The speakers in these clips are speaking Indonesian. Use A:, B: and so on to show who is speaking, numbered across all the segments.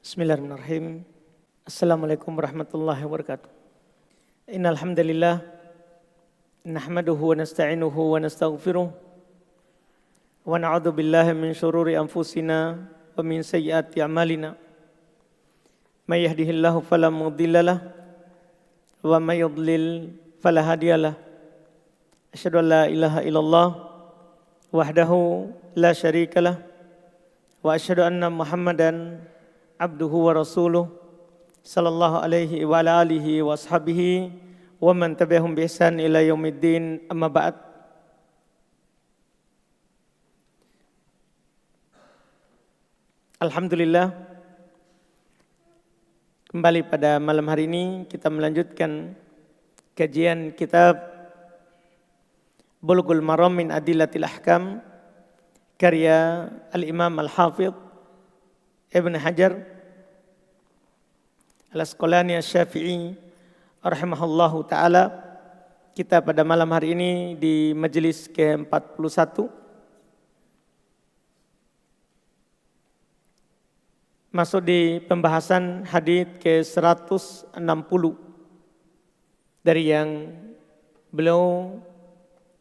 A: Bismillahirrahmanirrahim. Assalamualaikum warahmatullahi wabarakatuh. Innal hamdalillah nahmaduhu wa nasta'inuhu wa nastaghfiruh wa na'udzu billahi min syururi anfusina wa min sayyiati a'malina. May yahdihillahu fala mudhillalah wa may yudlil fala hadiyalah. Asyhadu an la ilaha illallah wahdahu la syarikalah wa asyhadu anna Muhammadan abduhu wa rasuluh sallallahu alaihi wa ala alihi wa ashabihi wa man tabi'ahum bi ihsan ila yaumiddin, amma ba'd. Alhamdulillah, kembali pada malam hari ini kita melanjutkan kajian kitab Bulughul Maram min Adillatil Ahkam karya Al-Imam Al-Hafidh Ibn Hajar Al-Asqalani Asy-Syafi'i rahimahullahu ta'ala. Kita pada malam hari ini di majelis ke-41 masuk di pembahasan hadits ke-160 dari yang beliau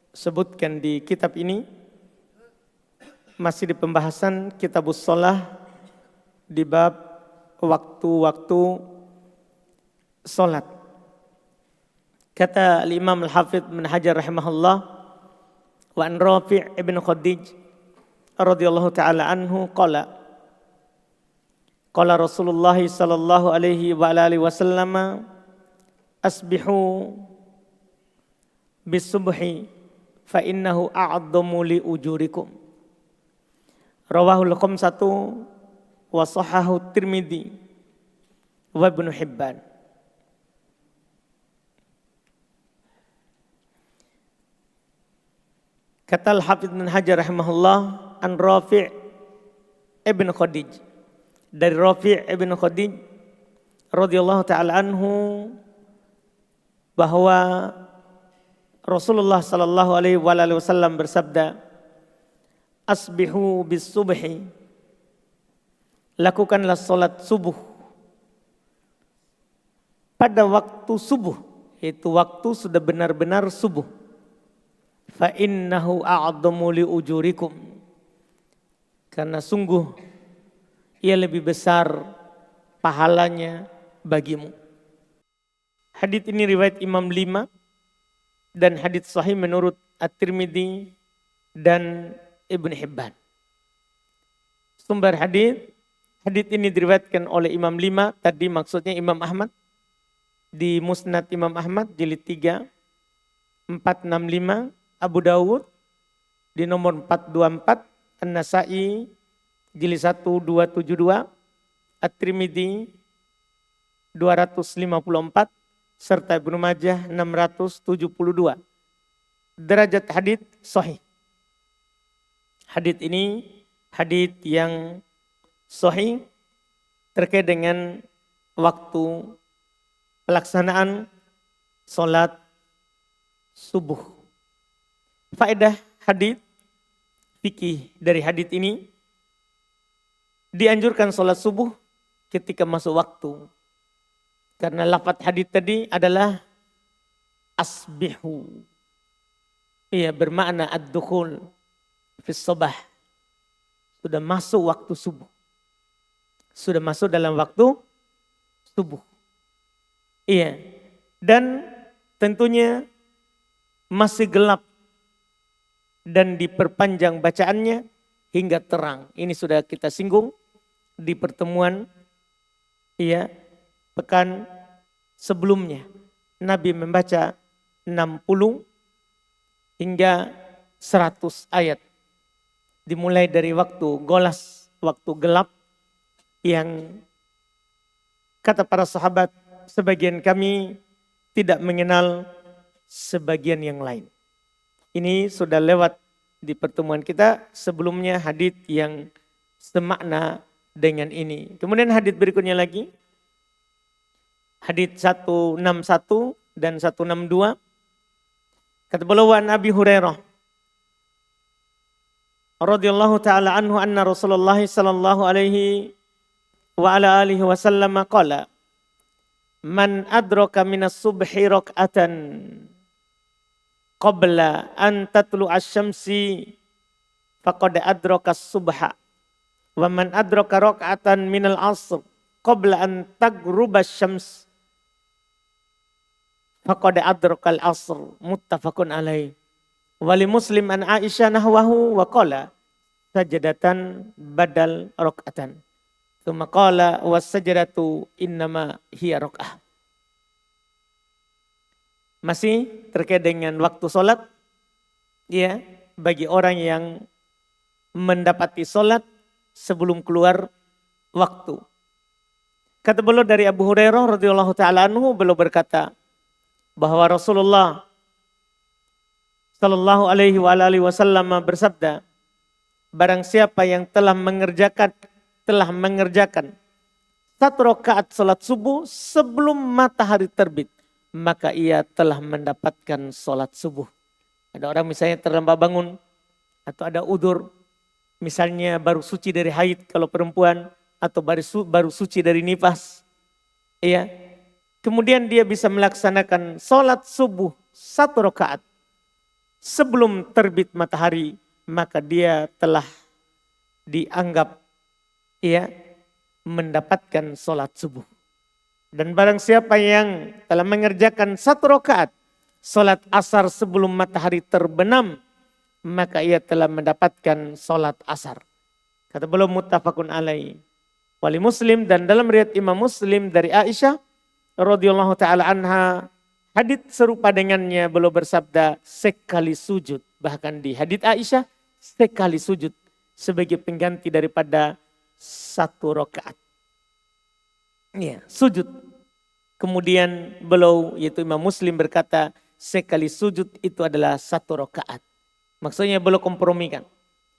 A: sebutkan di kitab ini. Masih di pembahasan Kitabus Shalah di bab waktu-waktu salat. Kata Al-Imam Al-Hafidh Ibn Hajar rahimahullah, wa an Rafi' ibn Khadij radhiyallahu ta'ala anhu qala Rasulullah sallallahu alaihi wa alihi wasallam asbihu bis-subhi fa innahu a'dhamu li ujurikum. Rawahul khamsatu wa sahahu Tirmidzi wa Ibnu Hibban. Kata Al-Hafidz Ibnu Hajar rahimahullah, an Rafi' ibn Khadij, dari Rafi' ibn Khadij radhiyallahu ta'ala anhu, bahwa Rasulullah sallallahu alaihi wasallam bersabda, asbihu bis subhi, lakukanlah salat subuh pada waktu subuh, yaitu waktu sudah benar-benar subuh. Fa innahu a'dhamu li ujurikum, karena sungguh ia lebih besar pahalanya bagimu. Hadits ini riwayat Imam 5 dan hadits sahih menurut At-Tirmidzi dan Ibnu Hibban. Sumber hadits ini diriwayatkan oleh Imam 5, tadi maksudnya Imam Ahmad di Musnad Imam Ahmad jilid 3 465, Abu Dawud di nomor 424, An-Nasa'i jilid 1 272, At-Tirmidzi 254 serta Ibnu Majah 672. Derajat hadits sahih. Hadits ini hadits yang sahih terkait dengan waktu pelaksanaan salat subuh. Faedah hadits fikih dari hadits ini, dianjurkan salat subuh ketika masuk waktu. Karena lafaz hadits tadi adalah asbihu. Ia bermakna ad-dukhul fis sabah. Sudah masuk waktu subuh. Sudah masuk dalam waktu subuh. Iya. Dan tentunya masih gelap dan diperpanjang bacaannya hingga terang. Ini sudah kita singgung di pertemuan pekan sebelumnya. Nabi membaca 60 hingga 100 ayat. Dimulai dari waktu golas, waktu gelap, yang kata para sahabat, sebagian kami tidak mengenal sebagian yang lain. Ini sudah lewat di pertemuan kita sebelumnya, hadits yang semakna dengan ini. Kemudian hadits berikutnya lagi, hadits 161 dan 162. Kata beliau, an Abi Hurairah radhiyallahu taala anhu anna Rasulullah sallallahu alaihi wa ala alihi wasallam qala man adraka minas subhi rak'atan qabla an tatlu asy-syamsi faqad adraka as-subha wa man adraka rak'atan minal 'ashr qabla an taghruba asy-syams faqad adraka al-'ashr muttafaqun alaih. Wa li Muslim an Aisyah nahwahu wa qala sajadatan badal rak'atan. Tsumma qala was sajdatu innama hiya rak'ah. Masih terkait dengan waktu sholat, ya, bagi orang yang mendapati sholat sebelum keluar waktu. Kata beliau dari Abu Hurairah radhiyallahu taala anhu, beliau berkata bahwa Rasulullah sallallahu alaihi wa alihi wasallam bersabda, barang siapa yang telah mengerjakan satu rakaat sholat subuh sebelum matahari terbit, maka ia telah mendapatkan sholat subuh. Ada orang misalnya terlambat bangun, atau ada udzur, misalnya baru suci dari haid kalau perempuan, atau baru suci dari nifas. Ya. Kemudian dia bisa melaksanakan sholat subuh satu rakaat sebelum terbit matahari, maka dia telah dianggap mendapatkan sholat subuh. Dan barang siapa yang telah mengerjakan satu rakaat sholat asar sebelum matahari terbenam, maka ia telah mendapatkan sholat asar. Kata beliau muttafaqun alaih. Wali Muslim, dan dalam riwayat Imam Muslim dari Aisyah radhiyallahu taala anha, hadits serupa dengannya, beliau bersabda sekali sujud. Bahkan di hadits Aisyah sekali sujud sebagai pengganti daripada satu rakaat. Ya, sujud. Kemudian beliau, yaitu Imam Muslim, berkata sekali sujud itu adalah satu rakaat. Maksudnya beliau kompromikan.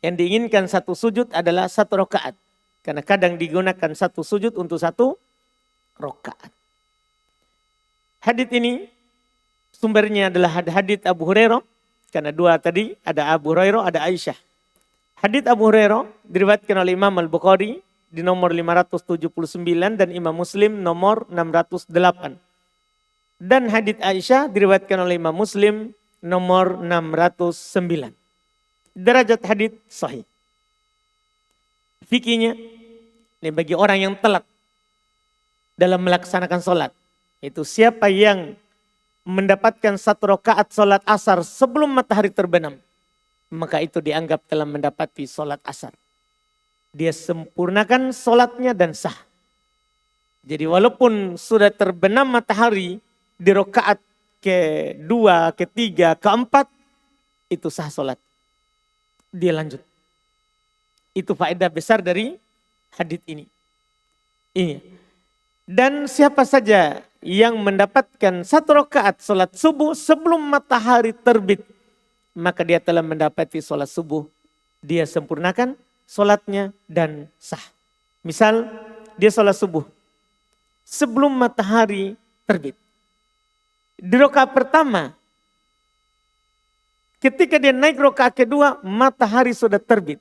A: Yang diinginkan satu sujud adalah satu rakaat. Karena kadang digunakan satu sujud untuk satu rakaat. Hadits ini sumbernya adalah hadits Abu Hurairah. Karena dua tadi, ada Abu Hurairah, ada Aisyah. Hadits Abu Hurairah diriwayatkan oleh Imam Al-Bukhari di nomor 579 dan Imam Muslim nomor 608. Dan hadits Aisyah diriwayatkan oleh Imam Muslim nomor 609. Derajat hadits sahih. Fikihnya, ini bagi orang yang telat dalam melaksanakan sholat. Itu siapa yang mendapatkan satu rakaat sholat asar sebelum matahari terbenam, maka itu dianggap telah mendapati sholat asar. Dia sempurnakan sholatnya dan sah. Jadi walaupun sudah terbenam matahari di rakaat kedua, ketiga, keempat, itu sah sholat. Dia lanjut. Itu faedah besar dari hadits ini. Iya. Dan siapa saja yang mendapatkan satu rakaat sholat subuh sebelum matahari terbit, maka dia telah mendapati sholat subuh. Dia sempurnakan sholatnya dan sah. Misal dia sholat subuh sebelum matahari terbit. Di rakaat pertama, ketika dia naik rakaat kedua, matahari sudah terbit.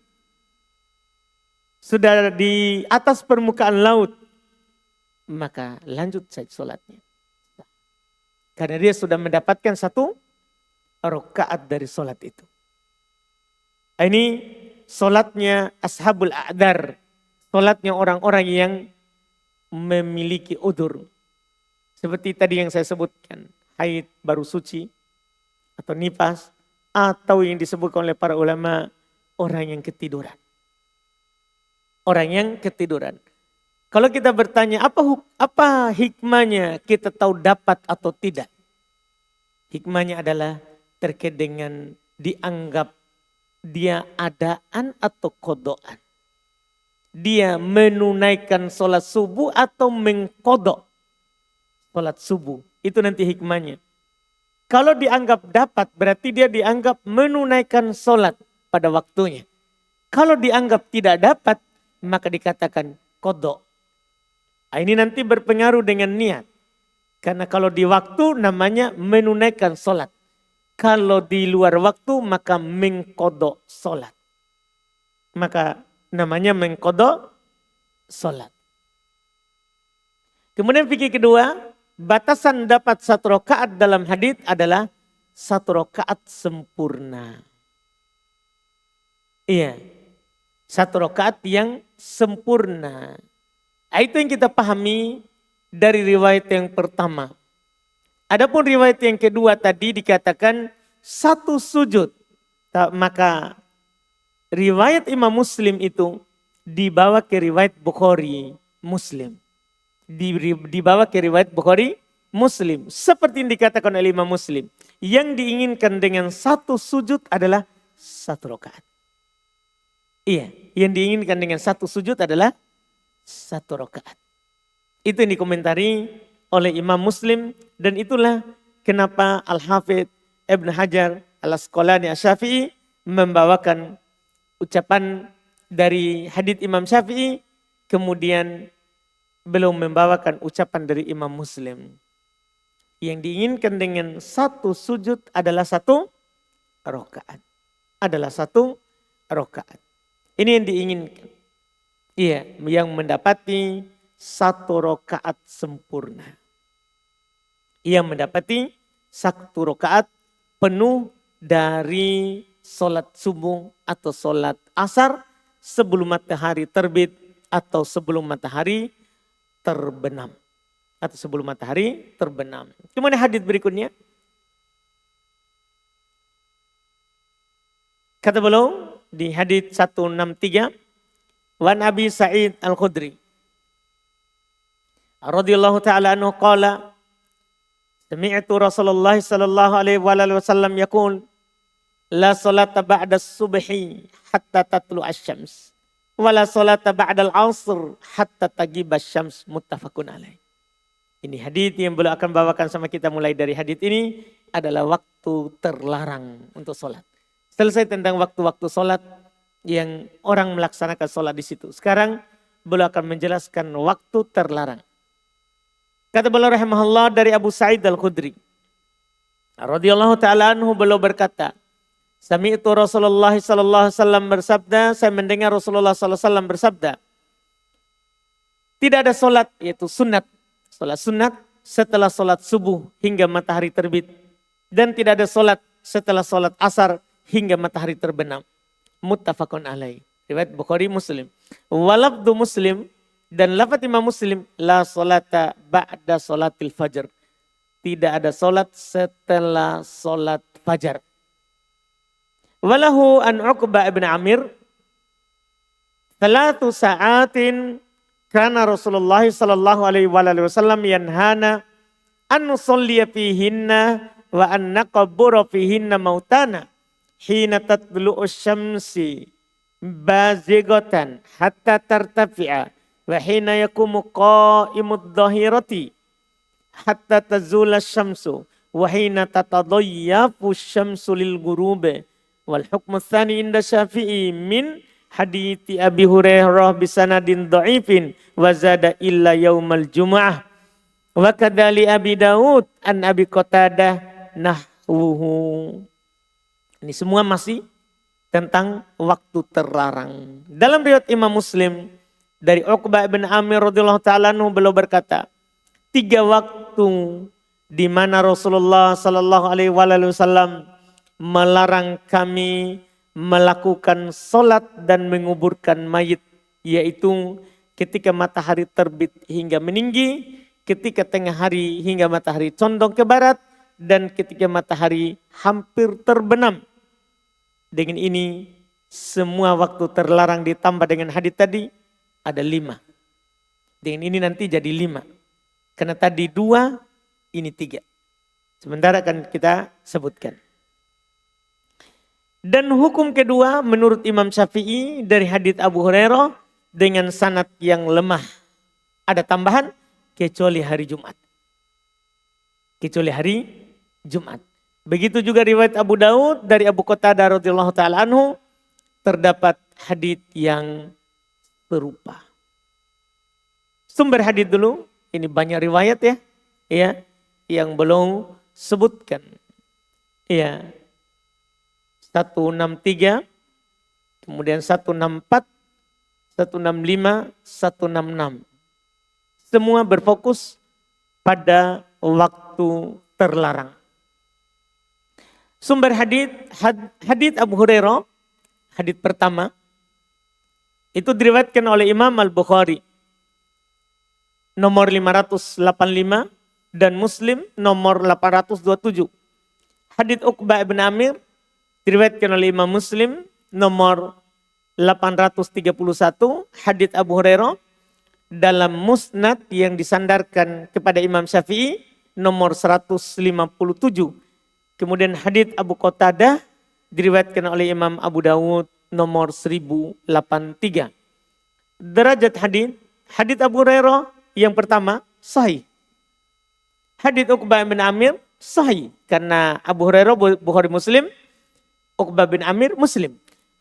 A: Sudah di atas permukaan laut. Maka lanjut saja sholatnya. Karena dia sudah mendapatkan satu rakaat dari sholat itu. Ini sholatnya ashabul a'dar. Sholatnya orang-orang yang memiliki udzur. Seperti tadi yang saya sebutkan. Haid, baru suci, atau nifas. Atau yang disebutkan oleh para ulama, orang yang ketiduran. Orang yang ketiduran. Kalau kita bertanya apa hikmahnya kita tahu dapat atau tidak. Hikmahnya adalah terkait dengan dianggap dia adaan atau kodoan. Dia menunaikan sholat subuh atau mengkodok sholat subuh. Itu nanti hikmahnya. Kalau dianggap dapat berarti dia dianggap menunaikan sholat pada waktunya. Kalau dianggap tidak dapat maka dikatakan kodok. Ini nanti berpengaruh dengan niat. Karena kalau di waktu namanya menunaikan sholat. Kalau di luar waktu maka mengkodok sholat. Maka namanya mengkodok sholat. Kemudian fikih kedua, batasan dapat 1 rakaat dalam hadis adalah 1 rakaat sempurna. Iya, 1 rakaat yang sempurna. Itu yang kita pahami dari riwayat yang pertama. Adapun riwayat yang kedua tadi dikatakan 1 sujud. Maka riwayat Imam Muslim itu dibawa ke riwayat Bukhari Muslim. Dibawa ke riwayat Bukhari Muslim. Seperti yang dikatakan oleh Imam Muslim. Yang diinginkan dengan 1 sujud adalah 1 rakaat. Iya, yang diinginkan dengan 1 sujud adalah 1 rakaat. Itu yang dikomentari oleh Imam Muslim. Dan itulah kenapa Al-Hafidh Ibn Hajar Al-Asqalani Asy-Syafi'i membawakan ucapan dari hadits Imam Syafi'i. Kemudian belum membawakan ucapan dari Imam Muslim. Yang diinginkan dengan 1 sujud adalah 1 rakaat. Adalah 1 rakaat. Ini yang diinginkan. Iya, yang mendapati 1 rakaat sempurna. Yang mendapati 1 rakaat penuh dari solat subuh atau solat asar sebelum matahari terbit atau sebelum matahari terbenam. Atau sebelum matahari terbenam. Kemudian hadits berikutnya. Kata beliau di hadits 163. Wan Abi Sa'id Al-Khudri radhiyallahu ta'ala anhu qala sami'tu Rasulullah sallallahu alaihi wasallam yaqul la salata ba'da subhi hatta tatlu asy-syams wa la salata ba'da al-'asr hatta taghib asy-syams muttafaqun alaih. Ini hadits yang beliau akan bawakan sama kita mulai dari hadits ini adalah waktu terlarang untuk salat. Selesai tentang waktu-waktu salat yang orang melaksanakan salat di situ. Sekarang beliau akan menjelaskan waktu terlarang. Kata beliau rahimahullah dari Abu Sa'id Al-Khudri radhiyallahu ta'ala anhu, beliau berkata, sami'tu Rasulullah sallallahu alaihi wasallam bersabda, saya mendengar Rasulullah sallallahu alaihi wasallam bersabda, tidak ada salat yaitu sunat, salat sunat setelah salat subuh hingga matahari terbit, dan tidak ada salat setelah salat asar hingga matahari terbenam. Muttafaqun alaih. Riwayat Bukhari Muslim. Walafdu Muslim dan lafaz Imam Muslim la salata ba'da salatil fajr. Tidak ada salat setelah salat fajar. Walahu an Uqbah ibn Amir 3 sa'atin kana Rasulullah sallallahu alaihi wasallam yanhana an nusalliya fihinna wa an naqbura fihinna mautana hina tatlu'u syamsi bazighatan hatta tartafi'a wa hina yakumu qa'imud dhahirati hatta tazula syamsu wa hina tatadayyafu syamsu lil ghurube wal hukmu tsani inda Syafi'i min hadithi Abi Hurairah bisanadin dha'ifin wa zada illa yaumal jumu'ah wa kadzali Abi Daud an Abi Qatadah nahwuhu. Ini semua masih tentang waktu terlarang. Dalam riwayat Imam Muslim dari Uqbah bin Amir radhiyallahu ta'ala anhu, beliau berkata, 3 waktu di mana Rasulullah sallallahu alaihi wasallam melarang kami melakukan salat dan menguburkan mayit, yaitu ketika matahari terbit hingga meninggi, ketika tengah hari hingga matahari condong ke barat, dan ketika matahari hampir terbenam. Dengan ini semua waktu terlarang ditambah dengan hadits tadi ada 5. Dengan ini nanti jadi 5. Karena tadi 2, ini 3. Sementara akan kita sebutkan. Dan hukum kedua menurut Imam Syafi'i dari hadits Abu Hurairah dengan sanad yang lemah. Ada tambahan kecuali hari Jumat. Kecuali hari Jumat. Begitu juga riwayat Abu Daud dari Abu Qatadah radhiyallahu ta'ala anhu, terdapat hadits yang serupa. Sumber hadits dulu, ini banyak riwayat ya, yang belum sebutkan. Ya. 163, kemudian 164, 165, 166. semua berfokus pada waktu terlarang. Sumber hadits Abu Hurairah, hadits pertama, itu diriwayatkan oleh Imam Al-Bukhari nomor 585 dan Muslim nomor 827. Hadits Uqbah bin Amir diriwayatkan oleh Imam Muslim nomor 831. Hadits Abu Hurairah dalam Musnad yang disandarkan kepada Imam Syafi'i nomor 157. Kemudian hadits Abu Qatadah diriwayatkan oleh Imam Abu Dawud nomor 1083. Derajat hadits Abu Hurairah yang pertama sahih. Hadits Uqbah bin Amir sahih karena Abu Hurairah Bukhari Muslim, Uqbah bin Amir Muslim.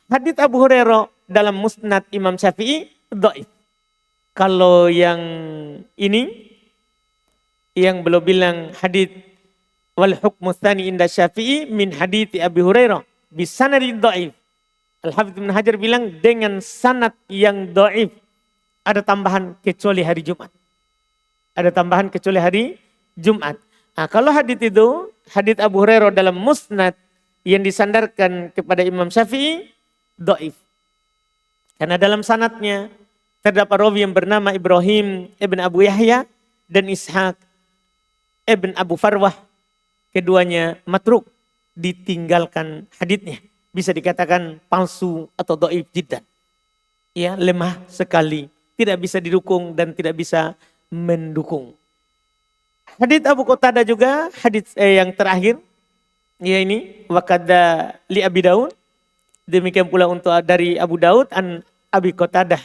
A: Hadits Abu Hurairah dalam Musnad Imam Syafi'i dhaif. Kalau yang ini yang belum bilang hadits wal hukmu tsani inda Syafi'i min hadits Abi Hurairah bisanadin dhaif. Al-Hafidz Ibnu Hajar bilang dengan sanad yang dhaif, ada tambahan kecuali hari Jumat. Ada tambahan kecuali hari Jumat. Nah, kalau hadits itu, hadits Abu Hurairah dalam Musnad yang disandarkan kepada Imam Syafi'i dhaif. Karena dalam sanadnya terdapat rawi yang bernama Ibrahim ibn Abu Yahya dan Ishaq ibn Abu Farwah. Keduanya matruk, ditinggalkan haditsnya. Bisa dikatakan palsu atau dhaif jiddan. Ya, lemah sekali. Tidak bisa didukung dan tidak bisa mendukung. Hadits Abu Qatadah juga, hadits yang terakhir. Ya ini, wakada li Abi Daud. Demikian pula untuk dari Abu Daud, an Abi Qatadah.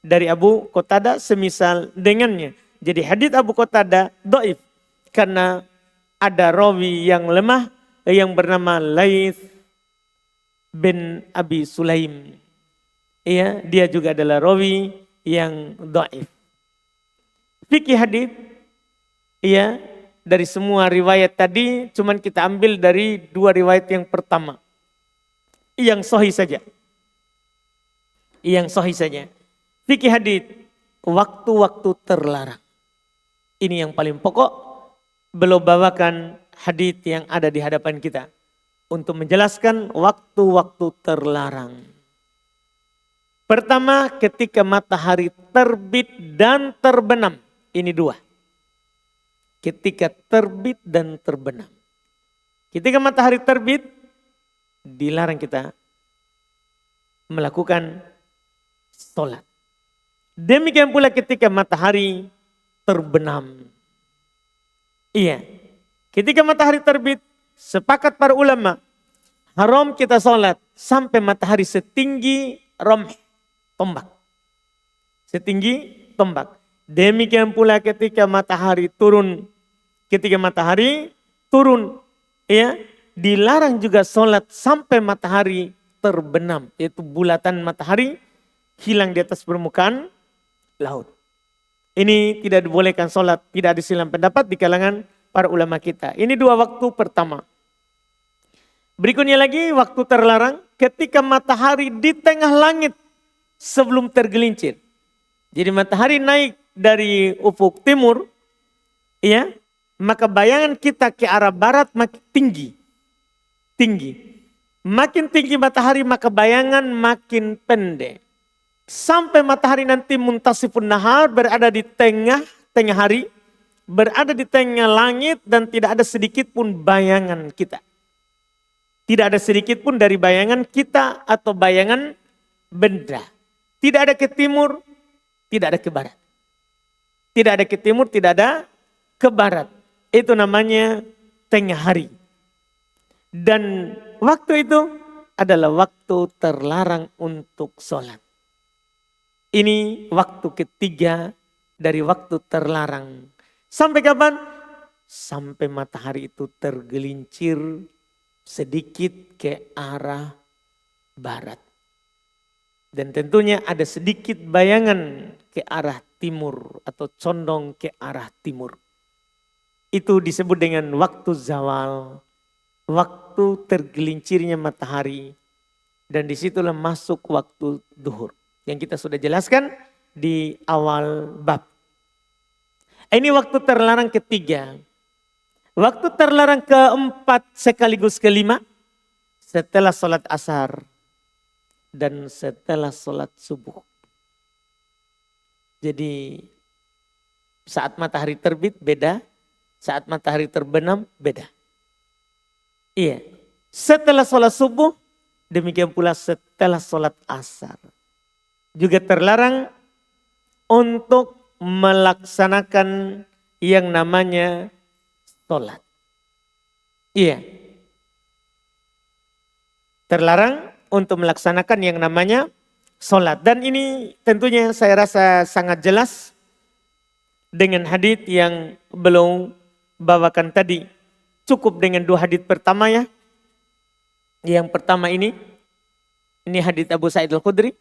A: Dari Abu Qatadah semisal dengannya. Jadi hadits Abu Qatadah dhaif. Karena ada rawi yang lemah yang bernama Laits bin Abi Sulaim. Ya, dia juga adalah rawi yang dhaif. Fikih hadits, ya, dari semua riwayat tadi cuman kita ambil dari dua riwayat yang pertama. Yang sahih saja. Yang sahih saja. Fikih hadits, waktu-waktu terlarang. Ini yang paling pokok. Belum bawakan hadits yang ada di hadapan kita untuk menjelaskan waktu-waktu terlarang. Pertama, ketika matahari terbit dan terbenam. Ini dua. Ketika terbit dan terbenam. Ketika matahari terbit, dilarang kita melakukan sholat. Demikian pula ketika matahari terbenam. Iya, ketika matahari terbit, sepakat para ulama, haram kita sholat sampai matahari setinggi romh, tombak. Setinggi tombak. Demikian pula ketika matahari turun. Ketika matahari turun, ya, dilarang juga sholat sampai matahari terbenam. Yaitu bulatan matahari hilang di atas permukaan laut. Ini tidak dibolehkan sholat, tidak ada silang pendapat di kalangan para ulama kita. Ini dua waktu pertama. Berikutnya lagi waktu terlarang ketika matahari di tengah langit sebelum tergelincir. Jadi matahari naik dari ufuk timur, ya, maka bayangan kita ke arah barat makin tinggi. Tinggi. Makin tinggi matahari maka bayangan makin pendek. Sampai matahari nanti muntasifun nahar, berada di tengah hari, berada di tengah langit dan tidak ada sedikit pun bayangan kita. Tidak ada sedikit pun dari bayangan kita atau bayangan benda. Tidak ada ke timur, tidak ada ke barat. Tidak ada ke timur, tidak ada ke barat. Itu namanya tengah hari. Dan waktu itu adalah waktu terlarang untuk sholat. Ini waktu ketiga dari waktu terlarang. Sampai kapan? Sampai matahari itu tergelincir sedikit ke arah barat. Dan tentunya ada sedikit bayangan ke arah timur atau condong ke arah timur. Itu disebut dengan waktu zawal, waktu tergelincirnya matahari. Dan disitulah masuk waktu duhur. Yang kita sudah jelaskan di awal bab. Ini waktu terlarang ketiga. Waktu terlarang keempat sekaligus kelima setelah sholat asar dan setelah sholat subuh. Jadi saat matahari terbit beda, saat matahari terbenam beda. Iya, setelah sholat subuh demikian pula setelah sholat asar. Juga terlarang untuk melaksanakan yang namanya sholat. Iya. Terlarang untuk melaksanakan yang namanya sholat. Dan ini tentunya saya rasa sangat jelas dengan hadits yang belum bawakan tadi. Cukup dengan 2 hadits pertama ya. Yang pertama ini hadits Abu Sa'id Al-Khudri.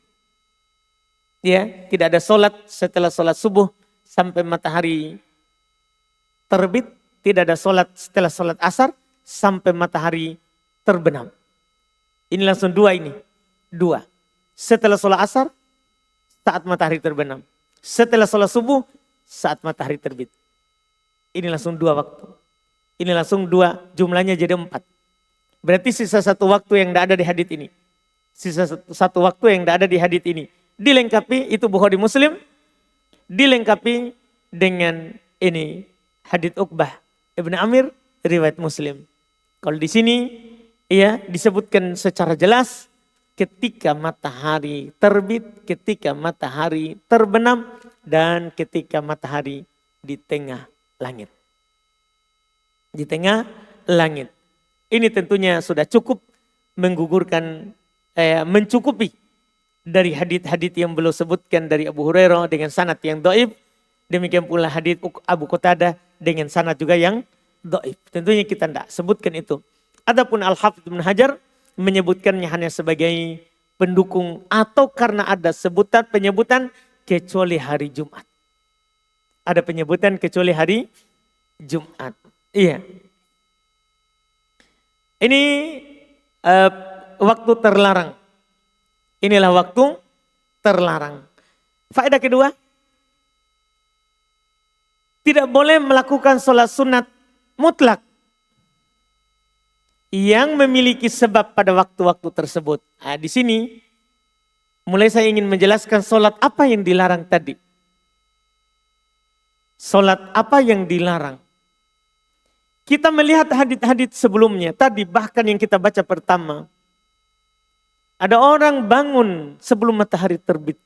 A: Ya, tidak ada sholat setelah sholat subuh sampai matahari terbit. Tidak ada sholat setelah sholat asar sampai matahari terbenam. Ini langsung 2 ini. 2. Setelah sholat asar saat matahari terbenam. Setelah sholat subuh saat matahari terbit. Ini langsung 2 waktu. Ini langsung 2, jumlahnya jadi 4. Berarti sisa 1 waktu yang tidak ada di hadits ini. Sisa 1 waktu yang tidak ada di hadits ini. Dilengkapi, itu Bukhari Muslim. Dilengkapi dengan ini hadits Uqbah Ibn Amir riwayat Muslim. Kalau di sini ya disebutkan secara jelas ketika matahari terbit, ketika matahari terbenam, dan ketika matahari di tengah langit. Di tengah langit. Ini tentunya sudah cukup menggugurkan, mencukupi dari hadits-hadits yang belum sebutkan dari Abu Hurairah dengan sanad yang dhaif. Demikian pula hadits Abu Qatadah dengan sanad juga yang dhaif. Tentunya kita tidak sebutkan itu. Adapun Al-Hafidz Ibnu Hajar menyebutkannya hanya sebagai pendukung atau karena ada penyebutan kecuali hari Jumat. Ada penyebutan kecuali hari Jumat. Iya. Ini waktu terlarang. Inilah waktu terlarang. Faedah kedua, tidak boleh melakukan sholat sunat mutlak yang memiliki sebab pada waktu-waktu tersebut. Nah, di sini mulai saya ingin menjelaskan sholat apa yang dilarang tadi. Sholat apa yang dilarang. Kita melihat hadits-hadits sebelumnya. Tadi bahkan yang kita baca pertama. Ada orang bangun sebelum matahari terbit.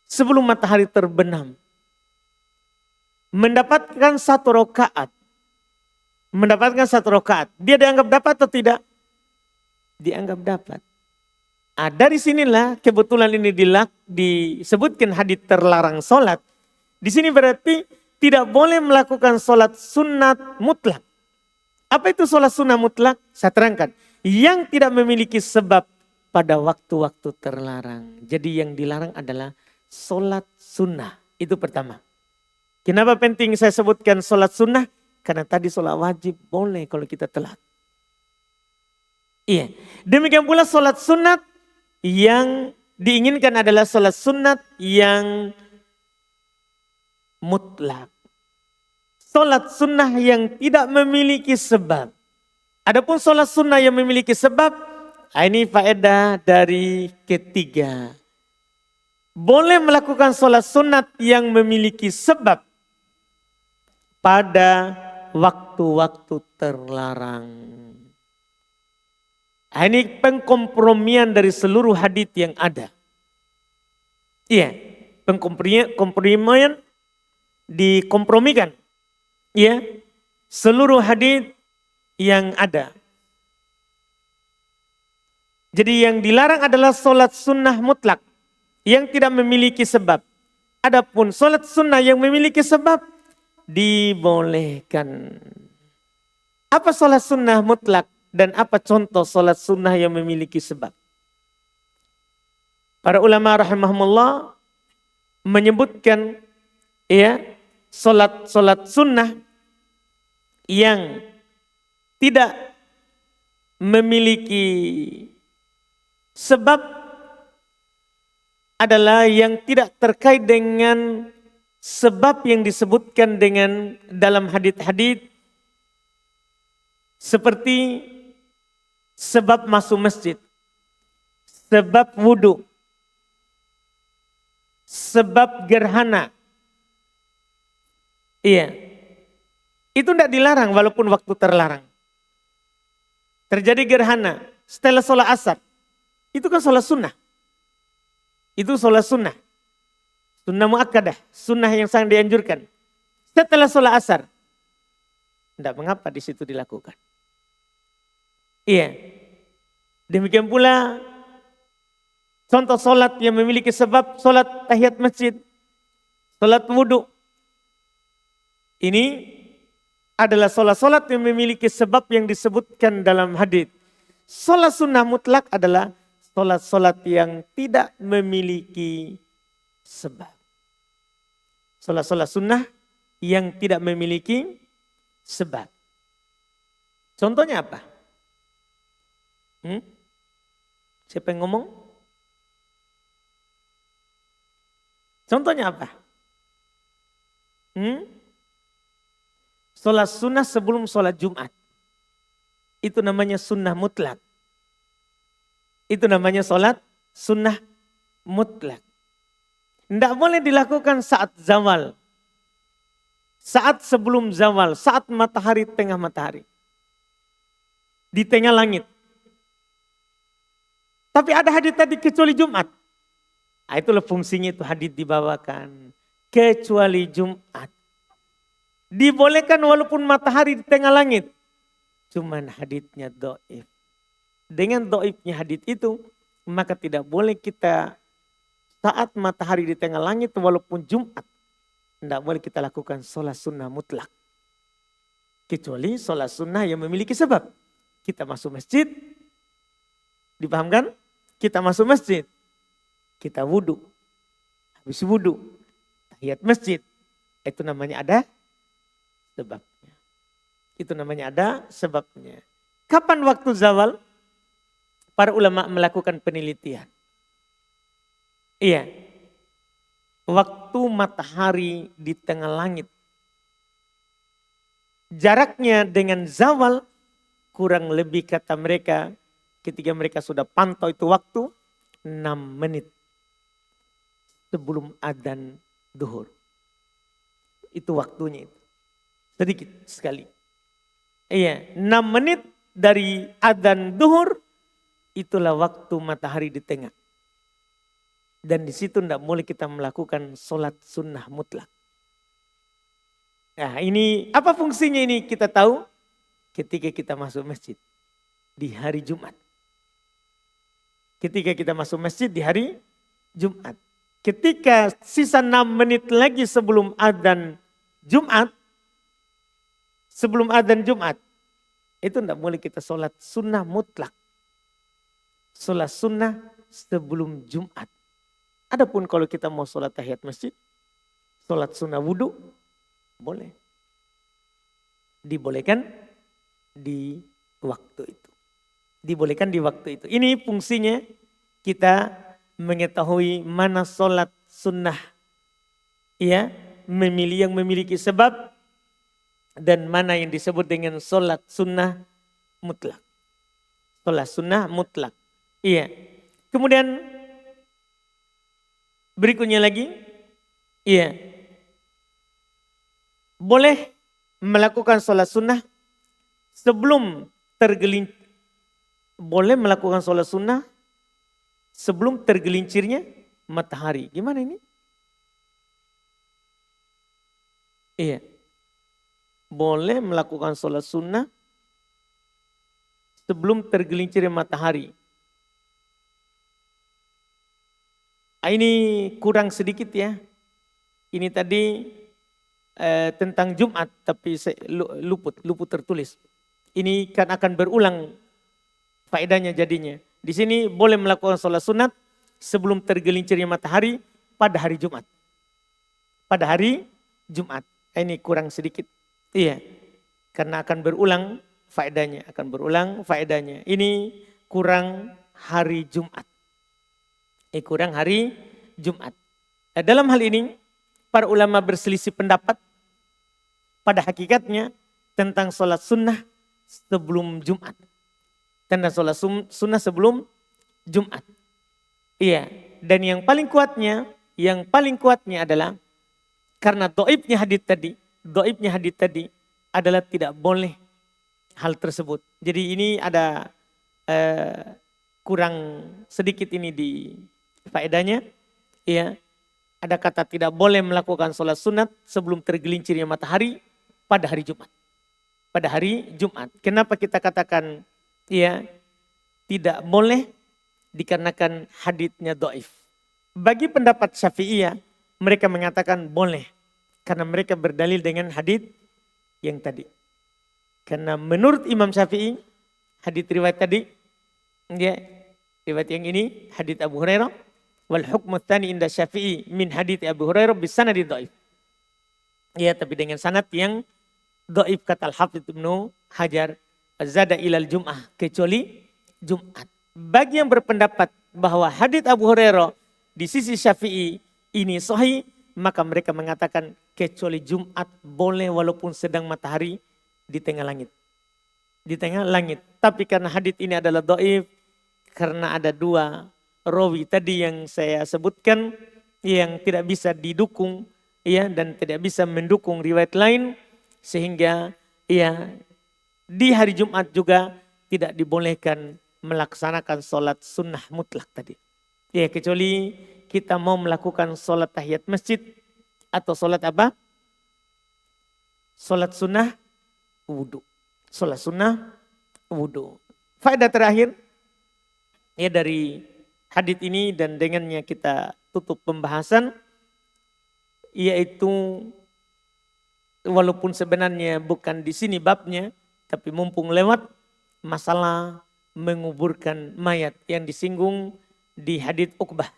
A: Sebelum matahari terbenam. Mendapatkan 1 rakaat. Mendapatkan 1 rakaat. Dia dianggap dapat atau tidak? Dianggap dapat. Nah, dari sinilah kebetulan ini disebutkan hadits terlarang sholat. Di sini berarti tidak boleh melakukan sholat sunat mutlak. Apa itu sholat sunnah mutlak? Saya terangkan. Yang tidak memiliki sebab pada waktu-waktu terlarang. Jadi yang dilarang adalah sholat sunnah. Itu pertama. Kenapa penting saya sebutkan sholat sunnah? Karena tadi sholat wajib boleh kalau kita telat. Iya. Demikian pula sholat sunat yang diinginkan adalah sholat sunat yang mutlak. Sholat sunnah yang tidak memiliki sebab. Adapun sholat sunnah yang memiliki sebab, ini faedah dari ketiga. Boleh melakukan sholat sunat yang memiliki sebab pada waktu-waktu terlarang. Ini pengkompromian dari seluruh hadits yang ada. Iya, pengkompromian dikompromikan. Ya, seluruh hadits yang ada. Jadi yang dilarang adalah sholat sunnah mutlak yang tidak memiliki sebab. Adapun sholat sunnah yang memiliki sebab dibolehkan. Apa sholat sunnah mutlak dan apa contoh sholat sunnah yang memiliki sebab? Para ulama rahimahumullah menyebutkan ya sholat sunnah yang tidak memiliki sebab adalah yang tidak terkait dengan sebab yang disebutkan dengan dalam hadits-hadits seperti sebab masuk masjid, sebab wudhu, sebab gerhana. Iya. Itu tidak dilarang walaupun waktu terlarang. Terjadi gerhana setelah sholat asar. Itu kan sholat sunnah. Itu sholat sunnah. Sunnah muakkadah. Sunnah yang sangat dianjurkan. Setelah sholat asar. Tidak mengapa di situ dilakukan. Iya. Demikian pula contoh sholat yang memiliki sebab, sholat tahiyat masjid, sholat wudhu. Ini adalah sholat-sholat yang memiliki sebab yang disebutkan dalam hadits. Sholat sunnah mutlak adalah sholat-sholat yang tidak memiliki sebab. Sholat-sholat sunnah yang tidak memiliki sebab. Contohnya apa? Siapa yang ngomong? Contohnya apa? Sholat sunnah sebelum sholat Jumat. Itu namanya sunnah mutlak. Itu namanya sholat sunnah mutlak. Tidak boleh dilakukan saat zawal. Saat sebelum zawal. Saat matahari, tengah matahari. Di tengah langit. Tapi ada hadits tadi kecuali Jumat. Itulah fungsinya itu hadits dibawakan. Kecuali Jumat. Dibolehkan walaupun matahari di tengah langit. Cuman haditsnya dhaif. Dengan dhaifnya hadits itu, maka tidak boleh kita saat matahari di tengah langit walaupun Jumat. Tidak boleh kita lakukan sholat sunnah mutlak. Kecuali sholat sunnah yang memiliki sebab. Kita masuk masjid. Dipahamkan? Kita masuk masjid. Kita wudhu. Habis wudhu. Tahiyat masjid. Itu namanya ada sebabnya. Itu namanya ada sebabnya. Kapan waktu zawal? Para ulama melakukan penelitian. Iya. Waktu matahari di tengah langit. Jaraknya dengan zawal kurang lebih kata mereka ketika mereka sudah pantau itu waktu 6 menit sebelum adzan duhur. Itu waktunya itu. Sedikit sekali. Iya, 6 menit dari adzan duhur itulah waktu matahari di tengah. Dan di situ tidak boleh kita melakukan sholat sunnah mutlak. Nah ini apa fungsinya ini kita tahu ketika kita masuk masjid di hari Jumat. Ketika kita masuk masjid di hari Jumat. Ketika sisa 6 menit lagi sebelum adzan Jumat. Sebelum adzan Jumat. Itu tidak boleh kita sholat sunnah mutlak. Sholat sunnah sebelum Jumat. Adapun kalau kita mau sholat tahiyat masjid. Sholat sunnah wudhu. Boleh. Dibolehkan di waktu itu. Dibolehkan di waktu itu. Ini fungsinya kita mengetahui mana sholat sunnah. Ya, memilih yang memiliki sebab. Dan mana yang disebut dengan sholat sunnah mutlak. Sholat sunnah mutlak. Iya. Kemudian berikutnya lagi. Iya. Boleh melakukan sholat sunnah sebelum tergelincir. Boleh melakukan sholat sunnah sebelum tergelincirnya matahari. Gimana ini? Iya. Boleh melakukan sholat sunnah sebelum tergelincirnya matahari. Ini kurang sedikit ya. Ini tadi tentang Jumat tapi luput tertulis. Ini kan akan berulang faedahnya jadinya. Di sini boleh melakukan sholat sunat sebelum tergelincirnya matahari pada hari Jumat. Pada hari Jumat. Ini kurang sedikit. Iya. Karena akan berulang faedahnya. Akan berulang faedahnya. Ini kurang hari Jumat. Kurang hari Jumat. Dalam hal ini para ulama berselisih pendapat pada hakikatnya tentang sholat sunnah sebelum Jumat. Tentang sholat sunnah sebelum Jumat. Iya, dan yang paling kuatnya adalah karena doibnya hadits tadi adalah tidak boleh hal tersebut. Jadi ini ada kurang sedikit ini di faedahnya. Ya, ada kata tidak boleh melakukan sholat sunat sebelum tergelincirnya matahari pada hari Jumat. Pada hari Jumat. Kenapa kita katakan ya tidak boleh? Dikarenakan haditsnya doif. Bagi pendapat Syafi'iyah, mereka mengatakan boleh. Karena mereka berdalil dengan hadits yang tadi. Karena menurut Imam Syafi'i, hadits riwayat tadi, ya, riwayat yang ini, hadits Abu Hurairah, wal hukmu tsani inda Syafi'i min hadits Abu Hurairah bisanadi dhaif. Ya, tapi dengan sanad yang dhaif kata Al-Hafidz Ibnu Hajar, zada ilal Jum'ah, kecuali Jumat. Bagi yang berpendapat bahwa hadits Abu Hurairah di sisi Syafi'i ini sahih, maka mereka mengatakan kecuali Jumat boleh walaupun sedang matahari di tengah langit. Di tengah langit. Tapi karena hadits ini adalah dhaif, karena ada dua rawi tadi yang saya sebutkan yang tidak bisa didukung ya dan tidak bisa mendukung riwayat lain, sehingga ya di hari Jumat juga tidak dibolehkan melaksanakan sholat sunnah mutlak tadi. Ya, kecuali kita mau melakukan sholat tahiyat masjid atau sholat apa? Sholat sunnah wudhu. Sholat sunnah wudhu. Faedah terakhir ya dari hadits ini dan dengannya kita tutup pembahasan, yaitu walaupun sebenarnya bukan di sini babnya, tapi mumpung lewat masalah menguburkan mayat yang disinggung di hadits Uqbah.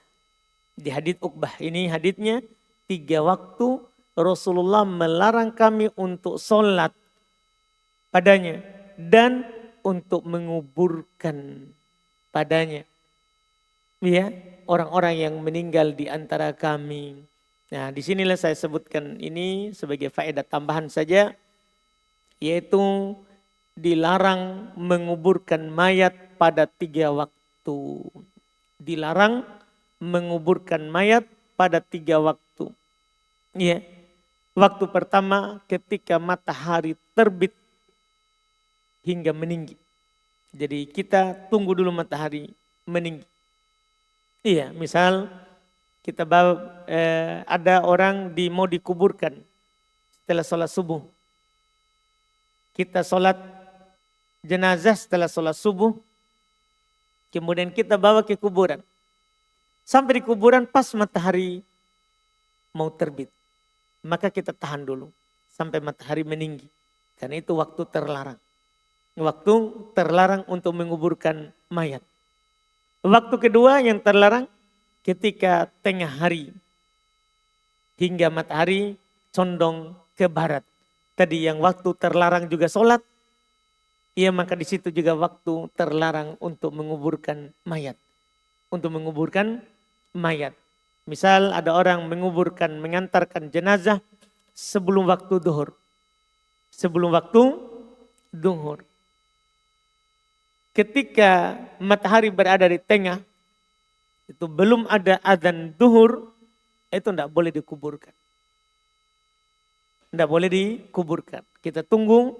A: Di hadits Uqbah ini haditsnya 3 waktu Rasulullah melarang kami untuk sholat padanya dan untuk menguburkan padanya. Ya, orang-orang yang meninggal di antara kami. Nah, disinilah saya sebutkan ini sebagai faedah tambahan saja, yaitu dilarang menguburkan mayat pada 3 waktu. Dilarang menguburkan mayat pada 3 waktu. Ya. Waktu pertama ketika matahari terbit hingga meninggi. Jadi kita tunggu dulu matahari meninggi. Iya, misal kita ada orang mau dikuburkan setelah sholat subuh. Kita sholat jenazah setelah sholat subuh, kemudian kita bawa ke kuburan. Sampai di kuburan pas matahari mau terbit. Maka kita tahan dulu sampai matahari meninggi. Karena itu waktu terlarang. Waktu terlarang untuk menguburkan mayat. Waktu kedua yang terlarang ketika tengah hari hingga matahari condong ke barat. Tadi yang waktu terlarang juga sholat. Ya, maka di situ juga waktu terlarang untuk menguburkan mayat. Untuk menguburkan mayat. Misal ada orang mengantarkan jenazah sebelum waktu duhur. Sebelum waktu duhur. Ketika matahari berada di tengah, itu belum ada adzan duhur, itu tidak boleh dikuburkan. Tidak boleh dikuburkan. Kita tunggu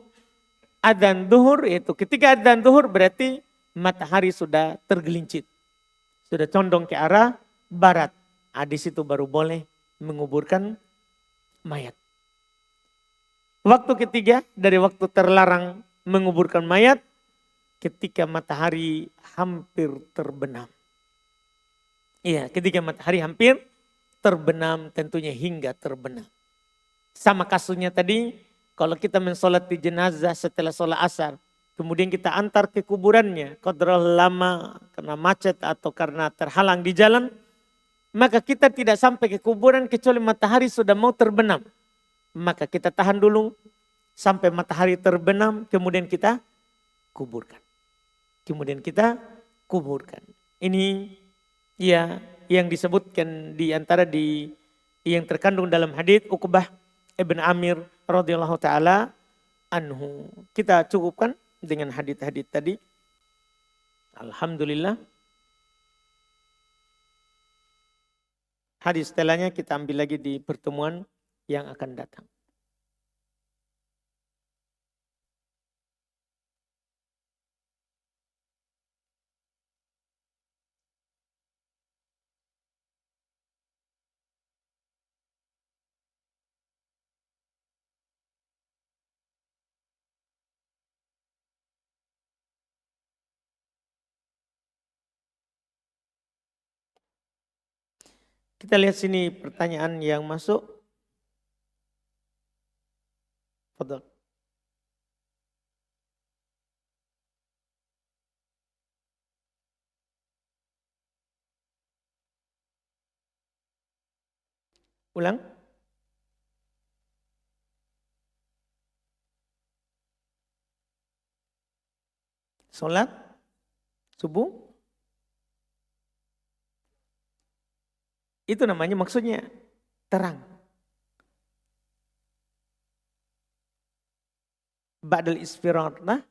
A: adzan duhur, yaitu ketika adzan duhur berarti matahari sudah tergelincir. Sudah condong ke arah barat. Di situ baru boleh menguburkan mayat. Waktu ketiga dari waktu terlarang menguburkan mayat, ketika matahari hampir terbenam. Iya, ketika matahari hampir terbenam, tentunya hingga terbenam. Sama kasusnya tadi, kalau kita mensolati jenazah setelah sholat asar, kemudian kita antar ke kuburannya, qadral lama karena macet atau karena terhalang di jalan, maka kita tidak sampai ke kuburan kecuali matahari sudah mau terbenam. Maka kita tahan dulu sampai matahari terbenam, kemudian kita kuburkan. Ini ya yang disebutkan di antara di yang terkandung dalam hadits Uqbah ibn Amir radhiyallahu taala anhu. Kita cukupkan dengan hadits-hadits tadi. Alhamdulillah. Hadis setelahnya kita ambil lagi di pertemuan yang akan datang. Kita lihat sini pertanyaan yang masuk. Fadhal. Ulang. Salat subuh. Itu namanya maksudnya terang. Ba'dal isfirar, nah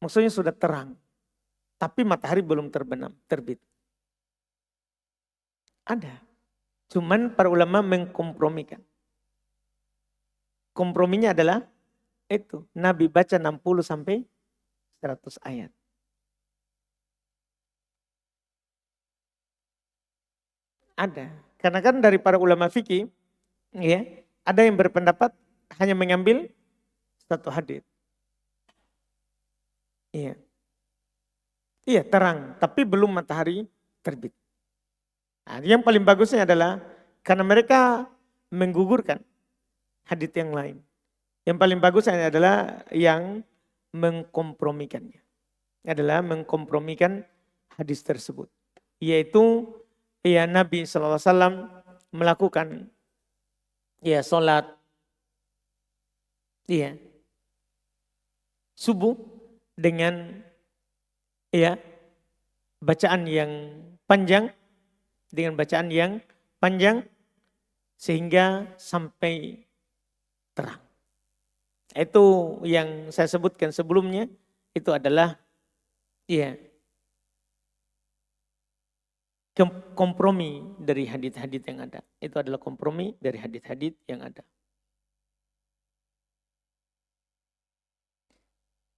A: maksudnya sudah terang. Tapi matahari belum terbenam, terbit. Ada. Cuman para ulama mengkompromikan. Komprominya adalah itu. Nabi baca 60 sampai 100 ayat. Ada. Karena kan dari para ulama fikih, ya, ada yang berpendapat hanya mengambil satu hadis. Iya. Iya, terang, tapi belum matahari terbit. Nah, yang paling bagusnya adalah karena mereka menggugurkan hadis yang lain. Yang paling bagusnya adalah yang mengkompromikannya. Adalah mengkompromikan hadis tersebut. Yaitu ya Nabi SAW melakukan ya sholat ya subuh dengan ya bacaan yang panjang, dengan bacaan yang panjang sehingga sampai terang. Itu yang saya sebutkan sebelumnya, itu adalah ya kompromi dari hadits-hadits yang ada. Itu adalah kompromi dari hadits-hadits yang ada.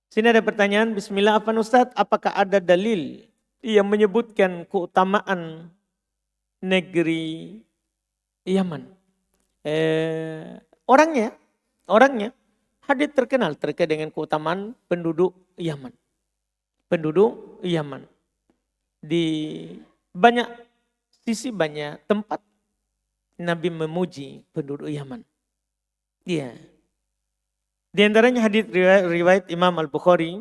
A: Sini ada pertanyaan, bismillah, apa Ustaz, apakah ada dalil yang menyebutkan keutamaan negeri Yaman? Orangnya hadits terkenal terkait dengan keutamaan penduduk Yaman. Penduduk Yaman. Di banyak sisi, banyak tempat Nabi memuji penduduk Yaman. Iya. Di antaranya hadits riwayat Imam Al-Bukhari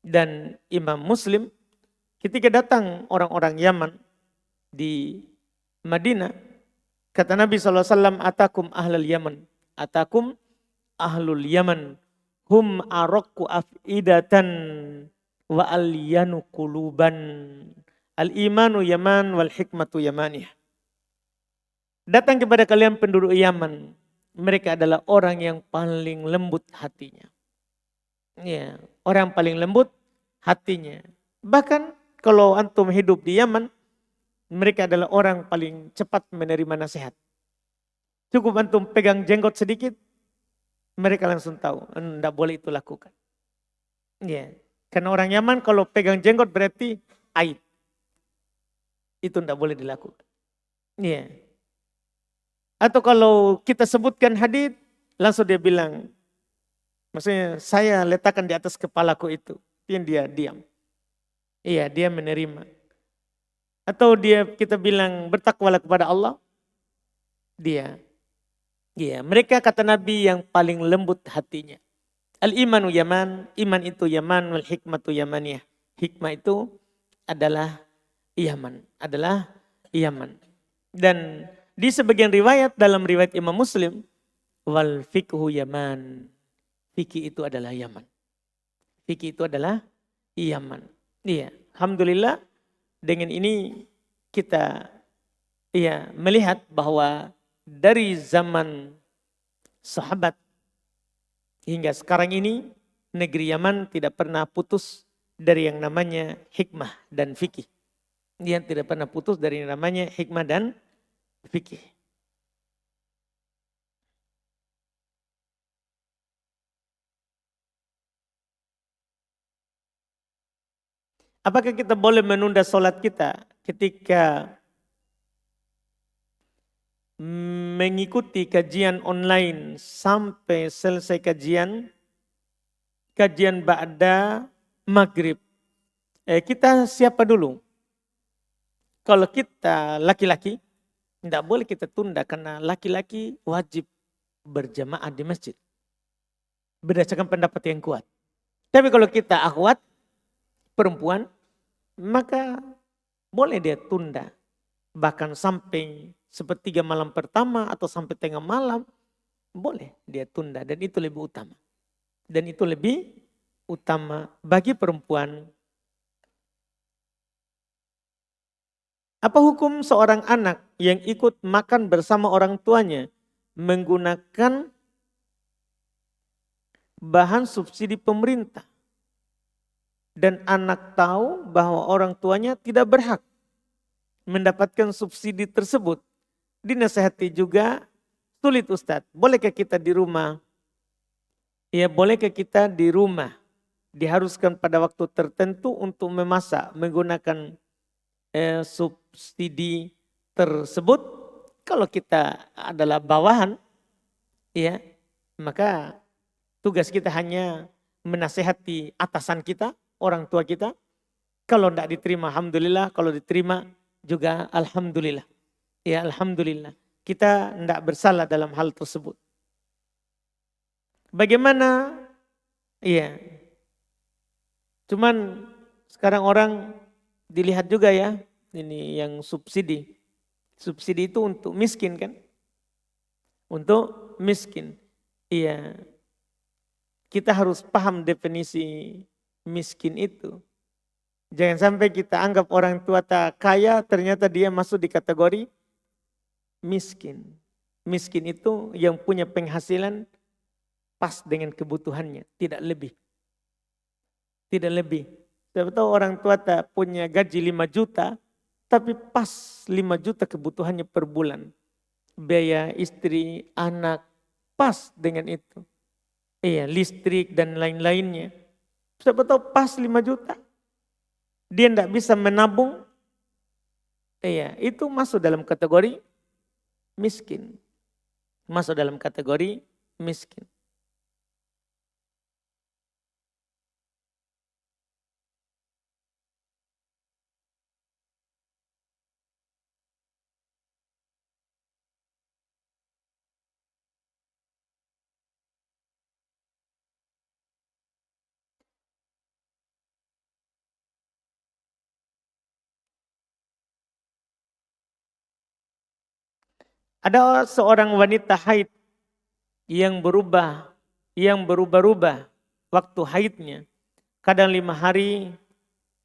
A: dan Imam Muslim, ketika datang orang-orang Yaman di Madinah, kata Nabi SAW, atakum ahlul Yaman, atakum ahlul Yaman, hum araqu afidatan wa alyanu quluban, al-imanu Yaman wal hikmatu Yamaniyah. Datang kepada kalian penduduk Yaman, mereka adalah orang yang paling lembut hatinya. Ya, orang paling lembut hatinya. Bahkan kalau antum hidup di Yaman, mereka adalah orang paling cepat menerima nasihat. Cukup antum pegang jenggot sedikit, mereka langsung tahu, tidak boleh itu lakukan. Ya, karena orang Yaman kalau pegang jenggot berarti aib. Itu tidak boleh dilakukan. Ya. Atau kalau kita sebutkan hadits, langsung dia bilang, maksudnya saya letakkan di atas kepalaku itu. Yang dia diam. Iya, dia menerima. Atau kita bilang bertakwalah kepada Allah. Dia. Iya, mereka kata Nabi yang paling lembut hatinya. Al-imanu Yaman, iman itu Yaman, wal hikmatu Yamaniyah. Hikmah itu adalah Yaman, adalah Yaman. Dan di sebagian riwayat, dalam riwayat Imam Muslim, wal fikhu Yaman. Fikih itu adalah Yaman. Fikih itu adalah Yaman. Iya, alhamdulillah dengan ini kita melihat bahwa dari zaman sahabat hingga sekarang ini, negeri Yaman tidak pernah putus dari yang namanya hikmah dan fikih. Dia tidak pernah putus dari yang namanya hikmah dan fikih. Apakah kita boleh menunda sholat kita ketika mengikuti kajian online sampai selesai kajian ba'da maghrib? Kita siapa dulu? Kalau kita laki-laki, tidak boleh kita tunda karena laki-laki wajib berjamaah di masjid. Berdasarkan pendapat yang kuat. Tapi kalau kita akhwat, perempuan, maka boleh dia tunda. Bahkan sampai sepertiga malam pertama atau sampai tengah malam, boleh dia tunda. Dan itu lebih utama. Dan itu lebih utama bagi perempuan. Apa hukum seorang anak yang ikut makan bersama orang tuanya menggunakan bahan subsidi pemerintah? Dan anak tahu bahwa orang tuanya tidak berhak mendapatkan subsidi tersebut. Dinasihati juga, sulit Ustadz. Bolehkah kita di rumah? Ya, bolehkah kita di rumah diharuskan pada waktu tertentu untuk memasak menggunakan subsidi tersebut? Kalau kita adalah bawahan, ya, maka tugas kita hanya menasihati atasan kita, orang tua kita. Kalau tidak diterima, alhamdulillah. Kalau diterima juga alhamdulillah. Ya, alhamdulillah. Kita tidak bersalah dalam hal tersebut. Bagaimana? Iya. Cuman sekarang orang dilihat juga ya, ini yang subsidi. Subsidi itu untuk miskin kan? Untuk miskin. Iya. Kita harus paham definisi miskin itu. Jangan sampai kita anggap orang tua tak kaya, ternyata dia masuk di kategori miskin. Miskin itu yang punya penghasilan pas dengan kebutuhannya, tidak lebih. Tidak lebih. Siapa tahu orang tua tak punya gaji 5 juta, tapi pas 5 juta kebutuhannya per bulan. Biaya istri, anak, pas dengan itu. Iya, listrik dan lain-lainnya. Siapa tahu pas 5 juta. Dia tidak bisa menabung. Iya, itu masuk dalam kategori miskin. Masuk dalam kategori miskin. Ada seorang wanita haid yang berubah-ubah waktu haidnya. Kadang 5 hari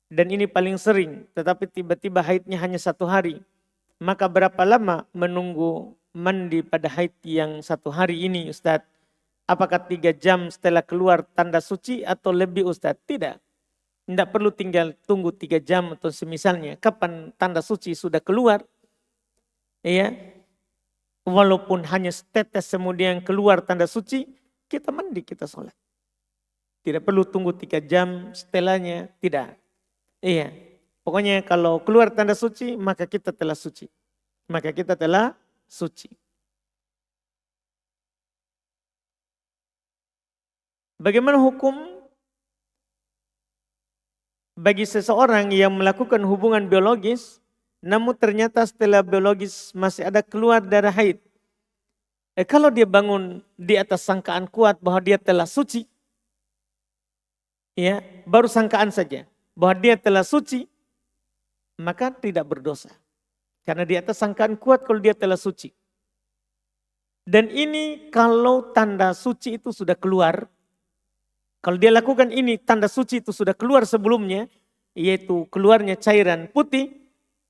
A: dan ini paling sering, tetapi tiba-tiba haidnya hanya 1 hari. Maka berapa lama menunggu mandi pada haid yang 1 hari ini Ustadz? Apakah 3 jam setelah keluar tanda suci atau lebih Ustadz? Tidak. Tidak perlu tinggal tunggu 3 jam atau semisalnya. Kapan tanda suci sudah keluar? Ya. Walaupun hanya setetes kemudian keluar tanda suci, kita mandi, kita sholat. Tidak perlu tunggu 3 jam setelahnya, tidak. Iya, pokoknya kalau keluar tanda suci, maka kita telah suci. Maka kita telah suci. Bagaimana hukum bagi seseorang yang melakukan hubungan biologis, namun ternyata setelah biologis masih ada keluar darah haid. Kalau dia bangun di atas sangkaan kuat bahwa dia telah suci, ya baru sangkaan saja bahwa dia telah suci, maka tidak berdosa. Karena di atas sangkaan kuat kalau dia telah suci. Dan ini kalau tanda suci itu sudah keluar, kalau dia lakukan ini tanda suci itu sudah keluar sebelumnya, yaitu keluarnya cairan putih,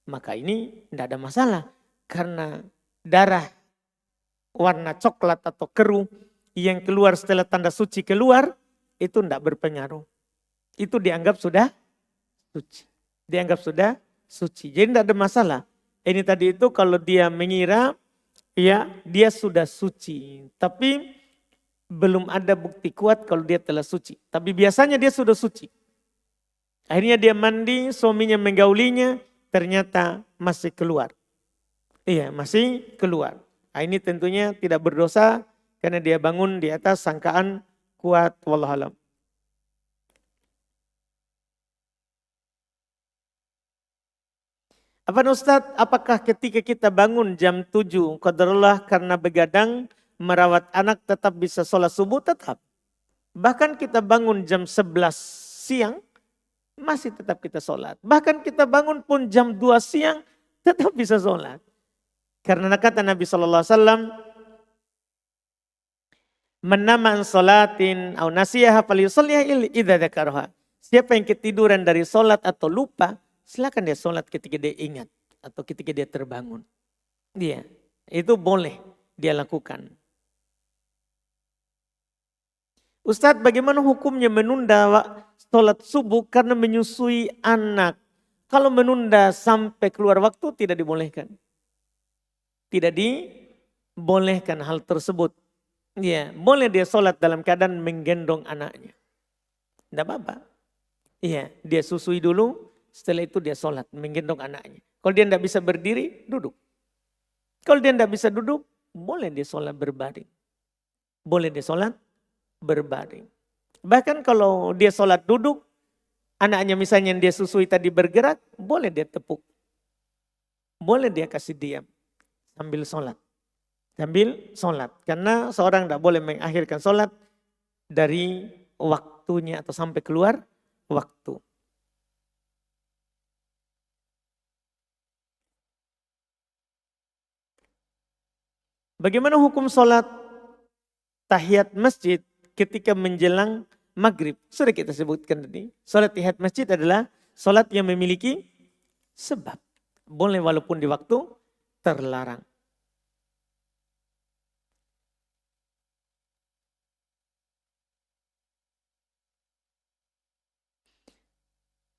A: maka ini tidak ada masalah. Karena darah warna coklat atau keruh yang keluar setelah tanda suci keluar, itu tidak berpengaruh. Itu dianggap sudah suci. Dianggap sudah suci. Jadi tidak ada masalah. Ini tadi itu kalau dia mengira ya dia sudah suci. Tapi belum ada bukti kuat kalau dia telah suci. Tapi biasanya dia sudah suci. Akhirnya dia mandi, suaminya menggaulinya, ternyata masih keluar. Iya, masih keluar. Nah, ini tentunya tidak berdosa karena dia bangun di atas sangkaan kuat, wallahualam. Apa Ustaz, apakah ketika kita bangun jam 7 qadarullah karena begadang merawat anak tetap bisa sholat subuh? Tetap. Bahkan kita bangun jam 11 siang masih tetap kita sholat. Bahkan kita bangun pun jam 2 siang tetap bisa sholat. Karena kata Nabi SAW, "Man sholatin au nasiyaha falyusalliha idza dzakaraha." Siapa yang ketiduran dari sholat atau lupa, silakan dia sholat ketika dia ingat atau ketika dia terbangun. Dia itu boleh dia lakukan. Ustadz, bagaimana hukumnya menunda sholat subuh karena menyusui anak? Kalau menunda sampai keluar waktu tidak dibolehkan. Tidak dibolehkan hal tersebut. Ya, boleh dia sholat dalam keadaan menggendong anaknya. Tidak apa-apa. Iya, dia susui dulu, setelah itu dia sholat, menggendong anaknya. Kalau dia tidak bisa berdiri, duduk. Kalau dia tidak bisa duduk, boleh dia sholat berbaring. Boleh dia sholat berbaring. Bahkan kalau dia sholat duduk, anaknya misalnya yang dia susui tadi bergerak, boleh dia tepuk. Boleh dia kasih diam sambil sholat. Sambil sholat. Karena seorang tidak boleh mengakhirkan sholat dari waktunya atau sampai keluar waktu. Bagaimana hukum sholat tahiyat masjid ketika menjelang maghrib? Sudah kita sebutkan tadi. Sholat tahiyat masjid adalah sholat yang memiliki sebab. Boleh walaupun di waktu terlarang.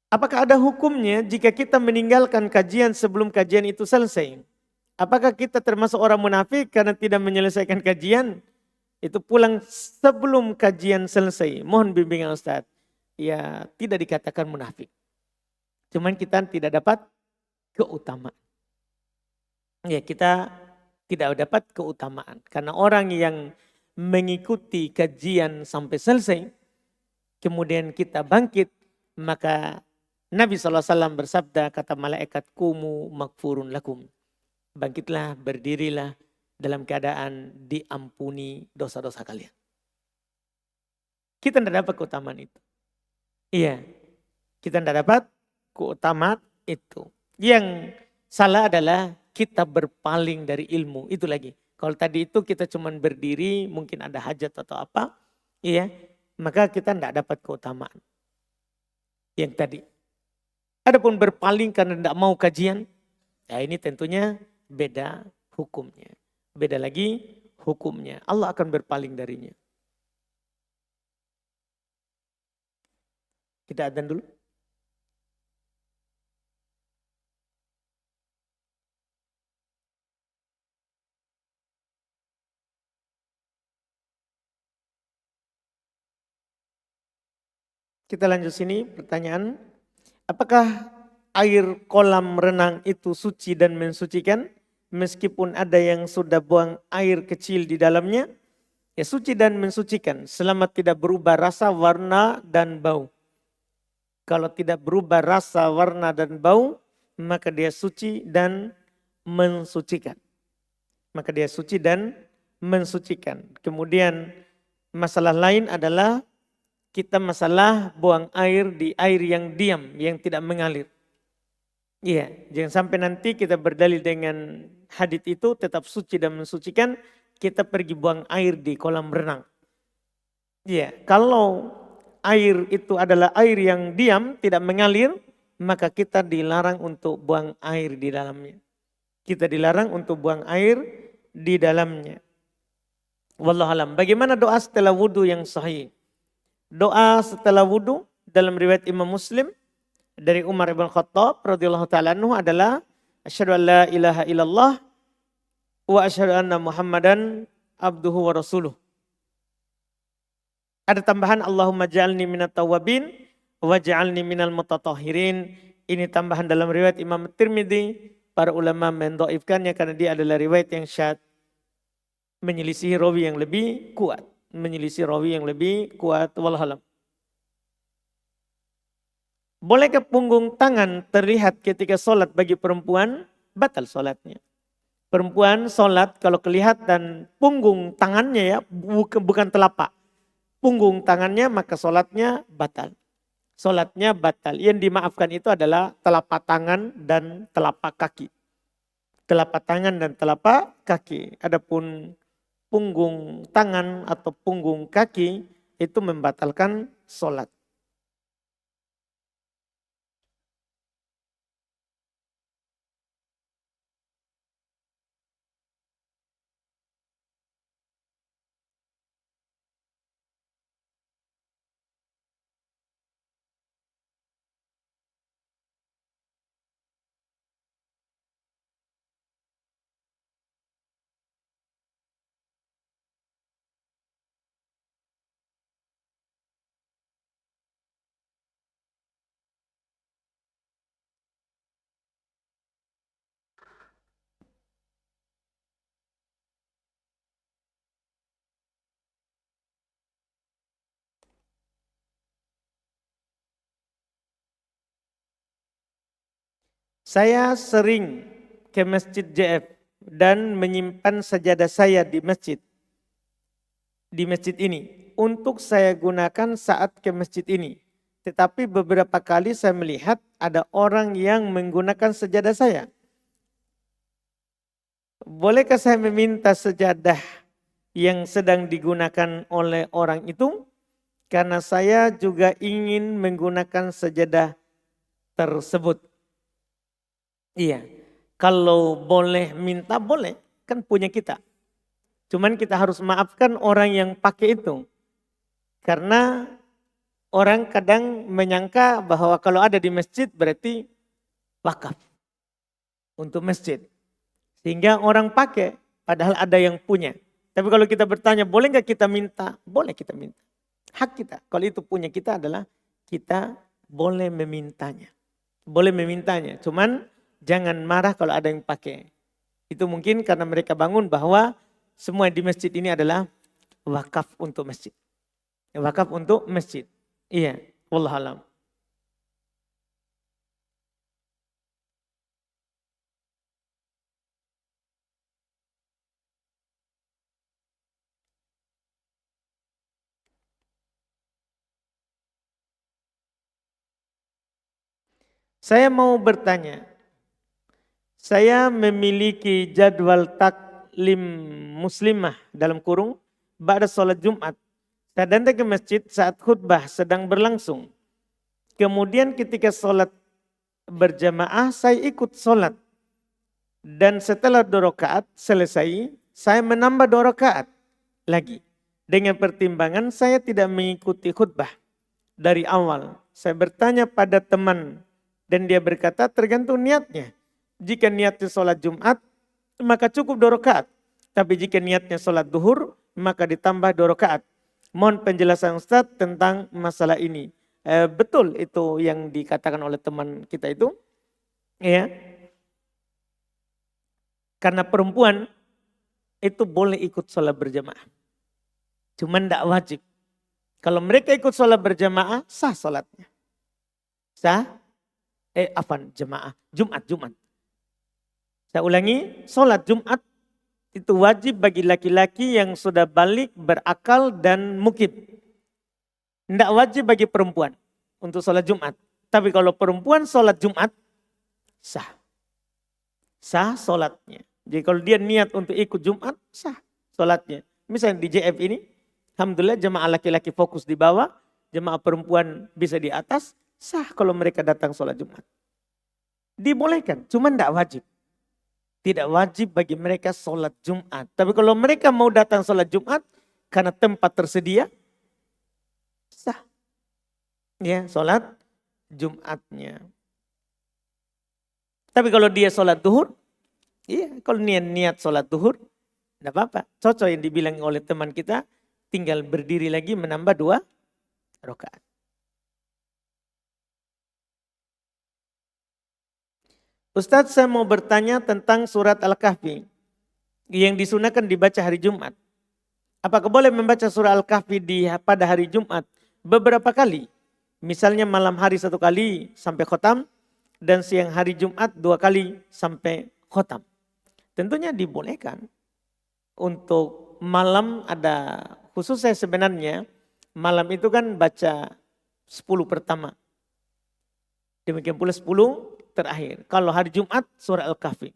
A: Apakah ada hukumnya jika kita meninggalkan kajian sebelum kajian itu selesai? Apakah kita termasuk orang munafik karena tidak menyelesaikan kajian? Itu pulang sebelum kajian selesai. Mohon bimbingan Ustaz. Ya tidak dikatakan munafik. Cuman kita tidak dapat keutamaan. Ya kita tidak dapat keutamaan. Karena orang yang mengikuti kajian sampai selesai. Kemudian kita bangkit. Maka Nabi SAW bersabda, kata malaikat, kumu makfurun lakum. Bangkitlah, berdirilah dalam keadaan diampuni dosa-dosa kalian. Kita tidak dapat keutamaan itu. Iya, kita tidak dapat keutamaan itu. Yang salah adalah kita berpaling dari ilmu. Itu lagi. Kalau tadi itu kita cuma berdiri, mungkin ada hajat atau apa. Iya, maka kita tidak dapat keutamaan. Yang tadi. Adapun berpaling karena tidak mau kajian, ya ini tentunya beda hukumnya. Beda lagi hukumnya. Allah akan berpaling darinya. Kita adzan dulu. Kita lanjut sini pertanyaan. Apakah air kolam renang itu suci dan mensucikan? Meskipun ada yang sudah buang air kecil di dalamnya. Ya suci dan mensucikan. Selama tidak berubah rasa, warna, dan bau. Kalau tidak berubah rasa, warna, dan bau, maka dia suci dan mensucikan. Maka dia suci dan mensucikan. Kemudian masalah lain adalah kita masalah buang air di air yang diam, yang tidak mengalir. Iya, jangan sampai nanti kita berdalil dengan hadits itu tetap suci dan mensucikan, kita pergi buang air di kolam renang. Iya, kalau air itu adalah air yang diam, tidak mengalir, maka kita dilarang untuk buang air di dalamnya. Kita dilarang untuk buang air di dalamnya. Wallahualam. Bagaimana doa setelah wudhu yang sahih? Doa setelah wudhu dalam riwayat Imam Muslim dari Umar ibn Khattab radhiyallahu taala anhu adalah asyhadu an la ilaha illallah wa asyhadu anna Muhammadan abduhu wa rasuluh. Ada tambahan Allahumma ja'alni minat tawabin wa ja'alni minal mutatahhirin. Ini tambahan dalam riwayat Imam Tirmidzi. Para ulama mendhaifkannya karena dia adalah riwayat yang syadz, menyelisih rawi yang lebih kuat. Wallahualam. Bolehkah punggung tangan terlihat ketika sholat bagi perempuan? Batal sholatnya. Perempuan sholat kalau kelihatan punggung tangannya ya, bukan telapak. Punggung tangannya maka sholatnya batal. Sholatnya batal. Yang dimaafkan itu adalah telapak tangan dan telapak kaki. Telapak tangan dan telapak kaki. Adapun punggung tangan atau punggung kaki itu membatalkan sholat. Saya sering ke Masjid JF dan menyimpan sajadah saya di masjid ini untuk saya gunakan saat ke masjid ini. Tetapi beberapa kali saya melihat ada orang yang menggunakan sajadah saya. Bolehkah saya meminta sajadah yang sedang digunakan oleh orang itu? Karena saya juga ingin menggunakan sajadah tersebut. Iya, kalau boleh minta boleh, kan punya kita. Cuman kita harus maafkan orang yang pakai itu. Karena orang kadang menyangka bahwa kalau ada di masjid berarti wakaf untuk masjid. Sehingga orang pakai, padahal ada yang punya. Tapi kalau kita bertanya, boleh nggak kita minta? Boleh kita minta. Hak kita. Kalau itu punya kita adalah kita boleh memintanya. Boleh memintanya. Cuman jangan marah kalau ada yang pakai. Itu mungkin karena mereka bangun bahwa semua di masjid ini adalah wakaf untuk masjid. Wakaf untuk masjid. Iya, wallahualam. Saya mau bertanya. Saya memiliki jadwal taklim muslimah dalam kurung ba'da sholat Jumat. Saya datang ke masjid saat khutbah sedang berlangsung. Kemudian ketika sholat berjamaah saya ikut sholat. Dan setelah 2 rakaat selesai, saya menambah 2 rakaat lagi. Dengan pertimbangan saya tidak mengikuti khutbah dari awal. Saya bertanya pada teman dan dia berkata tergantung niatnya. Jika niatnya sholat Jumat, maka cukup 2 rakaat. Tapi jika niatnya sholat duhur, maka ditambah 2 rakaat. Mohon penjelasan Ustaz tentang masalah ini. Betul itu yang dikatakan oleh teman kita itu. Ya. Karena perempuan itu boleh ikut sholat berjamaah. Cuman tidak wajib. Kalau mereka ikut sholat berjamaah, sah sholatnya. Sah? Jamaah. Jumat. Saya ulangi, sholat Jumat itu wajib bagi laki-laki yang sudah balik, berakal dan mukim. Tidak wajib bagi perempuan untuk sholat Jumat. Tapi kalau perempuan sholat Jumat, sah. Sah sholatnya. Jadi kalau dia niat untuk ikut Jumat, sah sholatnya. Misalnya di JF ini, alhamdulillah jemaah laki-laki fokus di bawah, jemaah perempuan bisa di atas, sah kalau mereka datang sholat Jumat. Dibolehkan, cuman tidak wajib. Tidak wajib bagi mereka sholat Jumat. Tapi kalau mereka mau datang sholat Jumat karena tempat tersedia, sah. Ya, sholat Jumatnya. Tapi kalau dia sholat duhur, iya, kalau niat sholat duhur, tidak apa-apa. Cocok yang dibilang oleh teman kita, tinggal berdiri lagi menambah 2 rakaat. Ustadz, saya mau bertanya tentang surat Al-Kahfi yang disunahkan dibaca hari Jumat. Apakah boleh membaca surah Al-Kahfi pada hari Jumat beberapa kali? Misalnya malam hari 1 kali sampai khotam dan siang hari Jumat 2 kali sampai khotam. Tentunya dibolehkan. Untuk malam ada khusus saya sebenarnya malam itu kan baca 10 pertama. Demikian pula 10 terakhir. Kalau hari Jumat surat Al-Kahfi.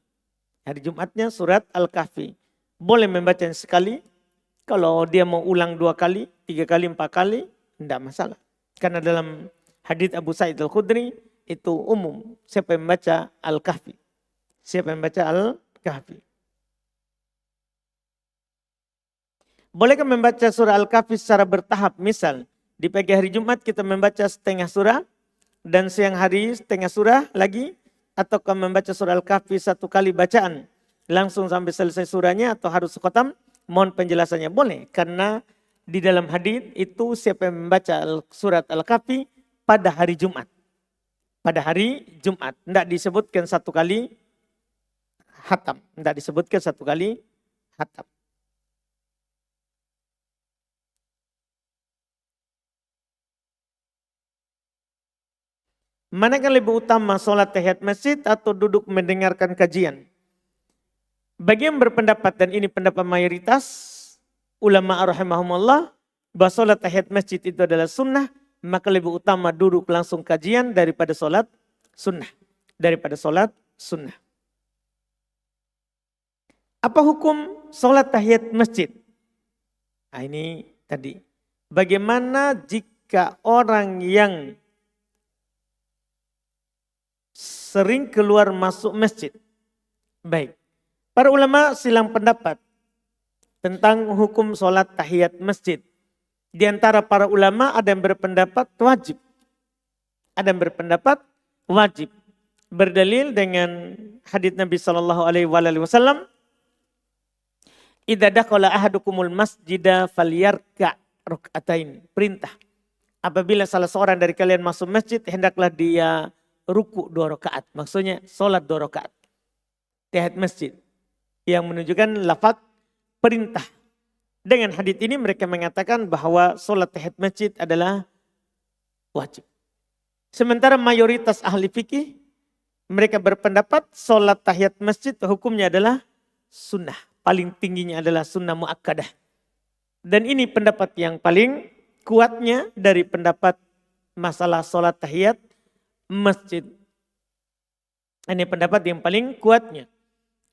A: Hari Jumatnya surat Al-Kahfi. Boleh membaca sekali. Kalau dia mau ulang 2 kali, 3 kali, 4 kali, tidak masalah. Karena dalam hadits Abu Sa'id Al-Khudri itu umum. Siapa yang membaca Al-Kahfi. Siapa yang membaca Al-Kahfi. Bolehkah membaca surah Al-Kahfi secara bertahap? Misal, di pagi hari Jumat kita membaca setengah surah. Dan siang hari setengah surah lagi. Ataukah membaca surah Al-Kahfi 1 kali bacaan. Langsung sampai selesai surahnya atau harus khotam. Mohon penjelasannya. Boleh. Karena di dalam hadits itu siapa yang membaca surat Al-Kahfi pada hari Jumat. Pada hari Jumat. Tidak disebutkan 1 kali hatam. Tidak disebutkan 1 kali hatam. Manakah lebih utama sholat tahiyat masjid atau duduk mendengarkan kajian? Bagi yang berpendapat dan ini pendapat mayoritas ulama rahimahumullah bahwa sholat tahiyat masjid itu adalah sunnah, maka lebih utama duduk langsung kajian daripada sholat sunnah. Daripada sholat sunnah. Apa hukum sholat tahiyat masjid? Nah ini tadi. Bagaimana jika orang yang sering keluar masuk masjid? Baik. Para ulama silang pendapat tentang hukum sholat tahiyat masjid. Di antara para ulama ada yang berpendapat wajib. Ada yang berpendapat wajib. Berdalil dengan hadits Nabi SAW. Idza dakhala ahadukumul masjida falyarka' rak'atain. Perintah. Apabila salah seorang dari kalian masuk masjid, hendaklah dia ruku 2 rakaat. Maksudnya sholat 2 rakaat. Tahiyat masjid. Yang menunjukkan lafaz perintah. Dengan hadits ini mereka mengatakan bahwa sholat tahiyat masjid adalah wajib. Sementara mayoritas ahli fikih mereka berpendapat sholat tahiyat masjid hukumnya adalah sunnah. Paling tingginya adalah sunnah muakkadah. Dan ini pendapat yang paling kuatnya dari pendapat masalah sholat tahiyat masjid. Ini pendapat yang paling kuatnya.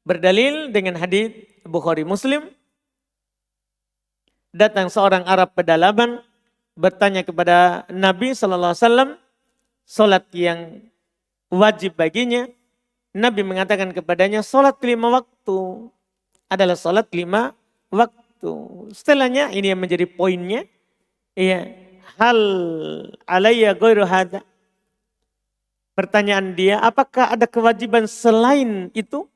A: Berdalil dengan hadits Bukhari Muslim. Datang seorang Arab pedalaman bertanya kepada Nabi SAW sholat yang wajib baginya. Nabi mengatakan kepadanya sholat 5 waktu adalah sholat 5 waktu. Setelahnya ini yang menjadi poinnya. Ya, hal alayya ghairu hadza. Pertanyaan dia, apakah ada kewajiban selain itu?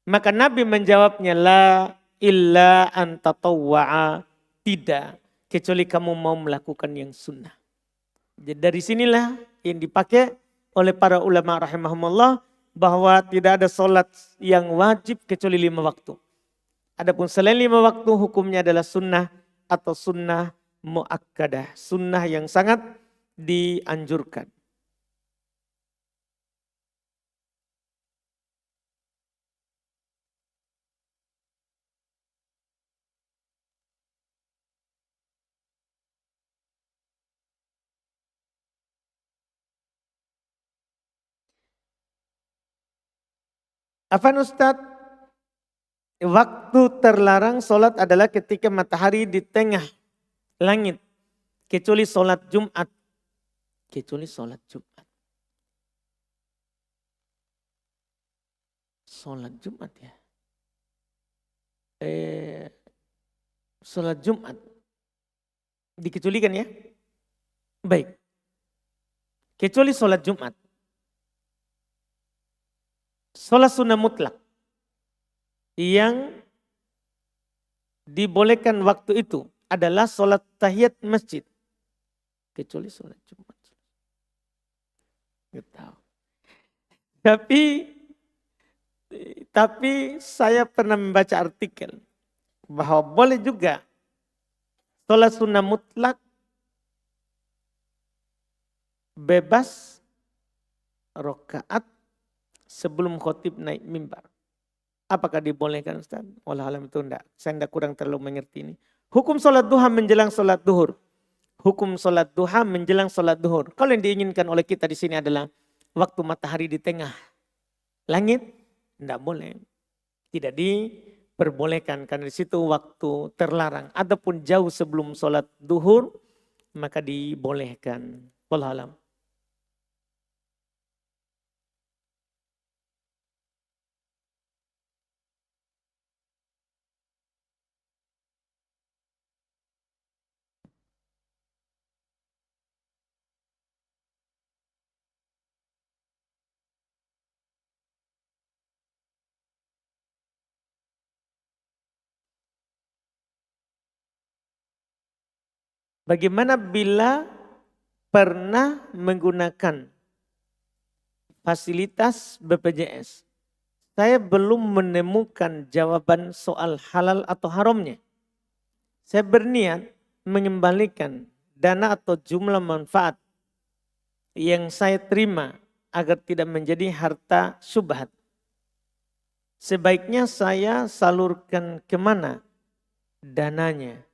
A: Maka Nabi menjawabnya, la illa an tatawwa'a. Tidak, kecuali kamu mau melakukan yang sunnah. Jadi dari sinilah yang dipakai oleh para ulama rahimahumullah bahwa tidak ada sholat yang wajib kecuali 5 waktu. Adapun selain 5 waktu hukumnya adalah sunnah atau sunnah muakkadah. Sunnah yang sangat dianjurkan. Afan Ustadz, waktu terlarang sholat adalah ketika matahari di tengah langit. Kecuali sholat Jumat. Kecuali sholat Jumat. sholat Jumat ya? Sholat Jumat. Dikecualikan ya? Baik. Kecuali sholat Jumat. Sholat sunnah mutlak. Yang dibolehkan waktu itu adalah sholat tahiyat masjid. Kecuali sholat Jumat. Nggak tahu. Tapi saya pernah membaca artikel bahwa boleh juga sholat sunnah mutlak bebas rakaat sebelum khotib naik mimbar. Apakah dibolehkan Ustaz? Wallahualam itu enggak. Saya enggak kurang terlalu mengerti ini. Hukum sholat duha menjelang sholat duhur. Hukum sholat duha menjelang sholat duhur. Kalau yang diinginkan oleh kita di sini adalah waktu matahari di tengah langit, enggak boleh. Tidak diperbolehkan karena di situ waktu terlarang. Adapun jauh sebelum sholat duhur, maka dibolehkan. Wallahualam. Bagaimana bila pernah menggunakan fasilitas BPJS? Saya belum menemukan jawaban soal halal atau haramnya. Saya berniat mengembalikan dana atau jumlah manfaat yang saya terima agar tidak menjadi harta syubhat. Sebaiknya saya salurkan kemana dananya?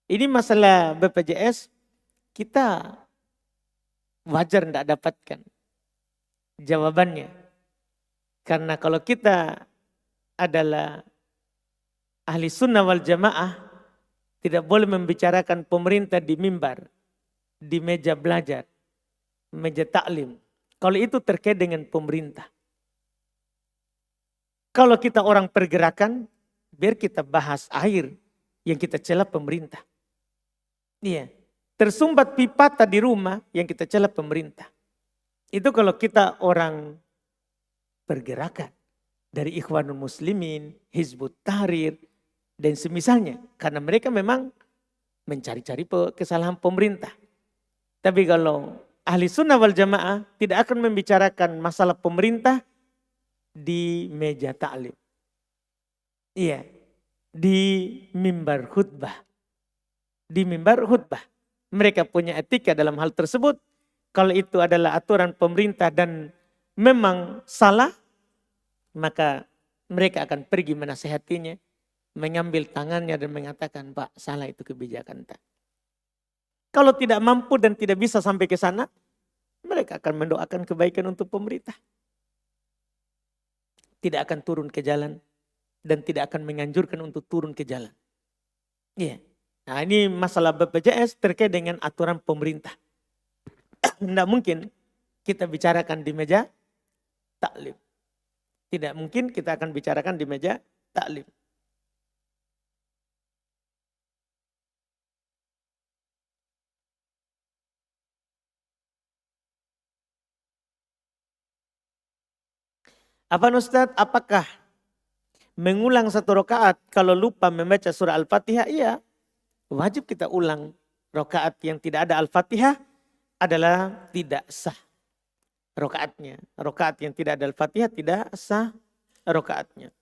A: Ini masalah BPJS kita wajar tidak dapatkan jawabannya. Karena kalau kita adalah ahli sunnah wal jamaah, tidak boleh membicarakan pemerintah di mimbar, di meja belajar, meja taklim. Kalau itu terkait dengan pemerintah. Kalau kita orang pergerakan, biar kita bahas air yang kita cela pemerintah. Iya, tersumbat pipa di rumah yang kita cela pemerintah. Itu kalau kita orang pergerakan dari Ikhwanul Muslimin, Hizbut Tahrir, dan semisalnya. Karena mereka memang mencari-cari kesalahan pemerintah. Tapi kalau ahli sunnah wal jamaah tidak akan membicarakan masalah pemerintah di meja taklim. Iya, di mimbar khutbah. Di mimbar khutbah. Mereka punya etika dalam hal tersebut. Kalau itu adalah aturan pemerintah dan memang salah, maka mereka akan pergi menasehatinya, mengambil tangannya dan mengatakan, Pak, salah itu kebijakan tak. Kalau tidak mampu dan tidak bisa sampai ke sana, mereka akan mendoakan kebaikan untuk pemerintah. Tidak akan turun ke jalan dan tidak akan menganjurkan untuk turun ke jalan. Iya. Nah, ini masalah BPJS terkait dengan aturan pemerintah. Tidak mungkin kita bicarakan di meja taklim. Tidak mungkin kita akan bicarakan di meja taklim. Apa Ustaz, apakah mengulang satu rakaat kalau lupa membaca surah Al-Fatihah? Iya, wajib kita ulang. Rakaat yang tidak ada Al-Fatihah adalah tidak sah rakaatnya. Rakaat yang tidak ada Al-Fatihah tidak sah rakaatnya.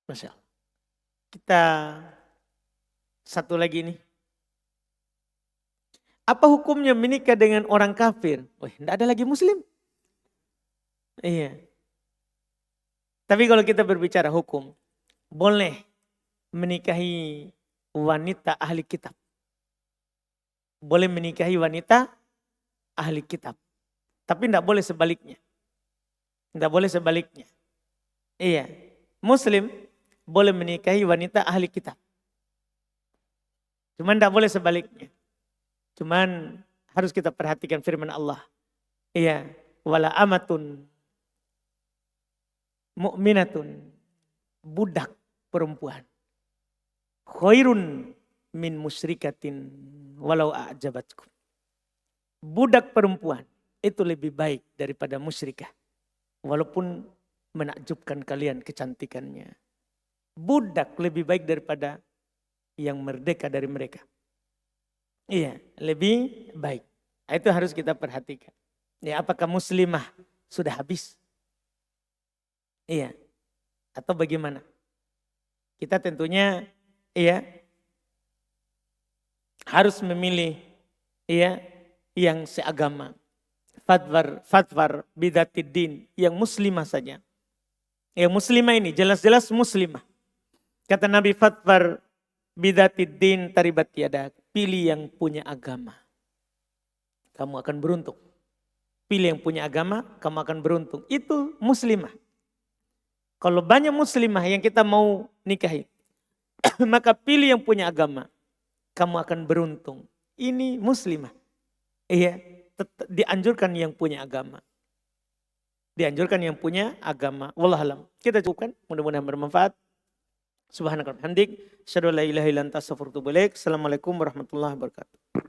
A: Masya Allah. Kita satu lagi nih. Apa hukumnya menikah dengan orang kafir? Wah, tidak ada lagi muslim. Iya. Tapi kalau kita berbicara hukum, boleh menikahi wanita ahli kitab. Boleh menikahi wanita ahli kitab. Tapi tidak boleh sebaliknya. Tidak boleh sebaliknya. Iya. Muslim boleh menikahi wanita ahli kitab. Cuman tidak boleh sebaliknya. Cuman harus kita perhatikan firman Allah. Iya. Wala amatun mu'minatun. Budak perempuan. Khairun min musyrikatin walau a'jabatkum. Budak perempuan itu lebih baik daripada musyrikah. Walaupun menakjubkan kalian kecantikannya. Budak lebih baik daripada yang merdeka dari mereka. Iya, lebih baik. Itu harus kita perhatikan. Ya, apakah muslimah sudah habis? Iya. Atau bagaimana? Kita tentunya harus memilih yang seagama. Fatwar bidatid yang muslimah saja. Yang muslimah ini jelas-jelas muslimah. Kata Nabi fatwar bidatid taribat yadak. Pilih yang punya agama. Kamu akan beruntung. Pilih yang punya agama, kamu akan beruntung. Itu muslimah. Kalau banyak muslimah yang kita mau nikahi, maka pilih yang punya agama. Kamu akan beruntung. Ini muslimah. Iya, dianjurkan yang punya agama. Dianjurkan yang punya agama. Wallahualam. Kita cukupkan, mudah-mudahan bermanfaat. Subhanakallahumma hamdik, asyhadu an la ilaha illa anta astaghfiruka wa atubu ilaik. Assalamualaikum warahmatullahi wabarakatuh.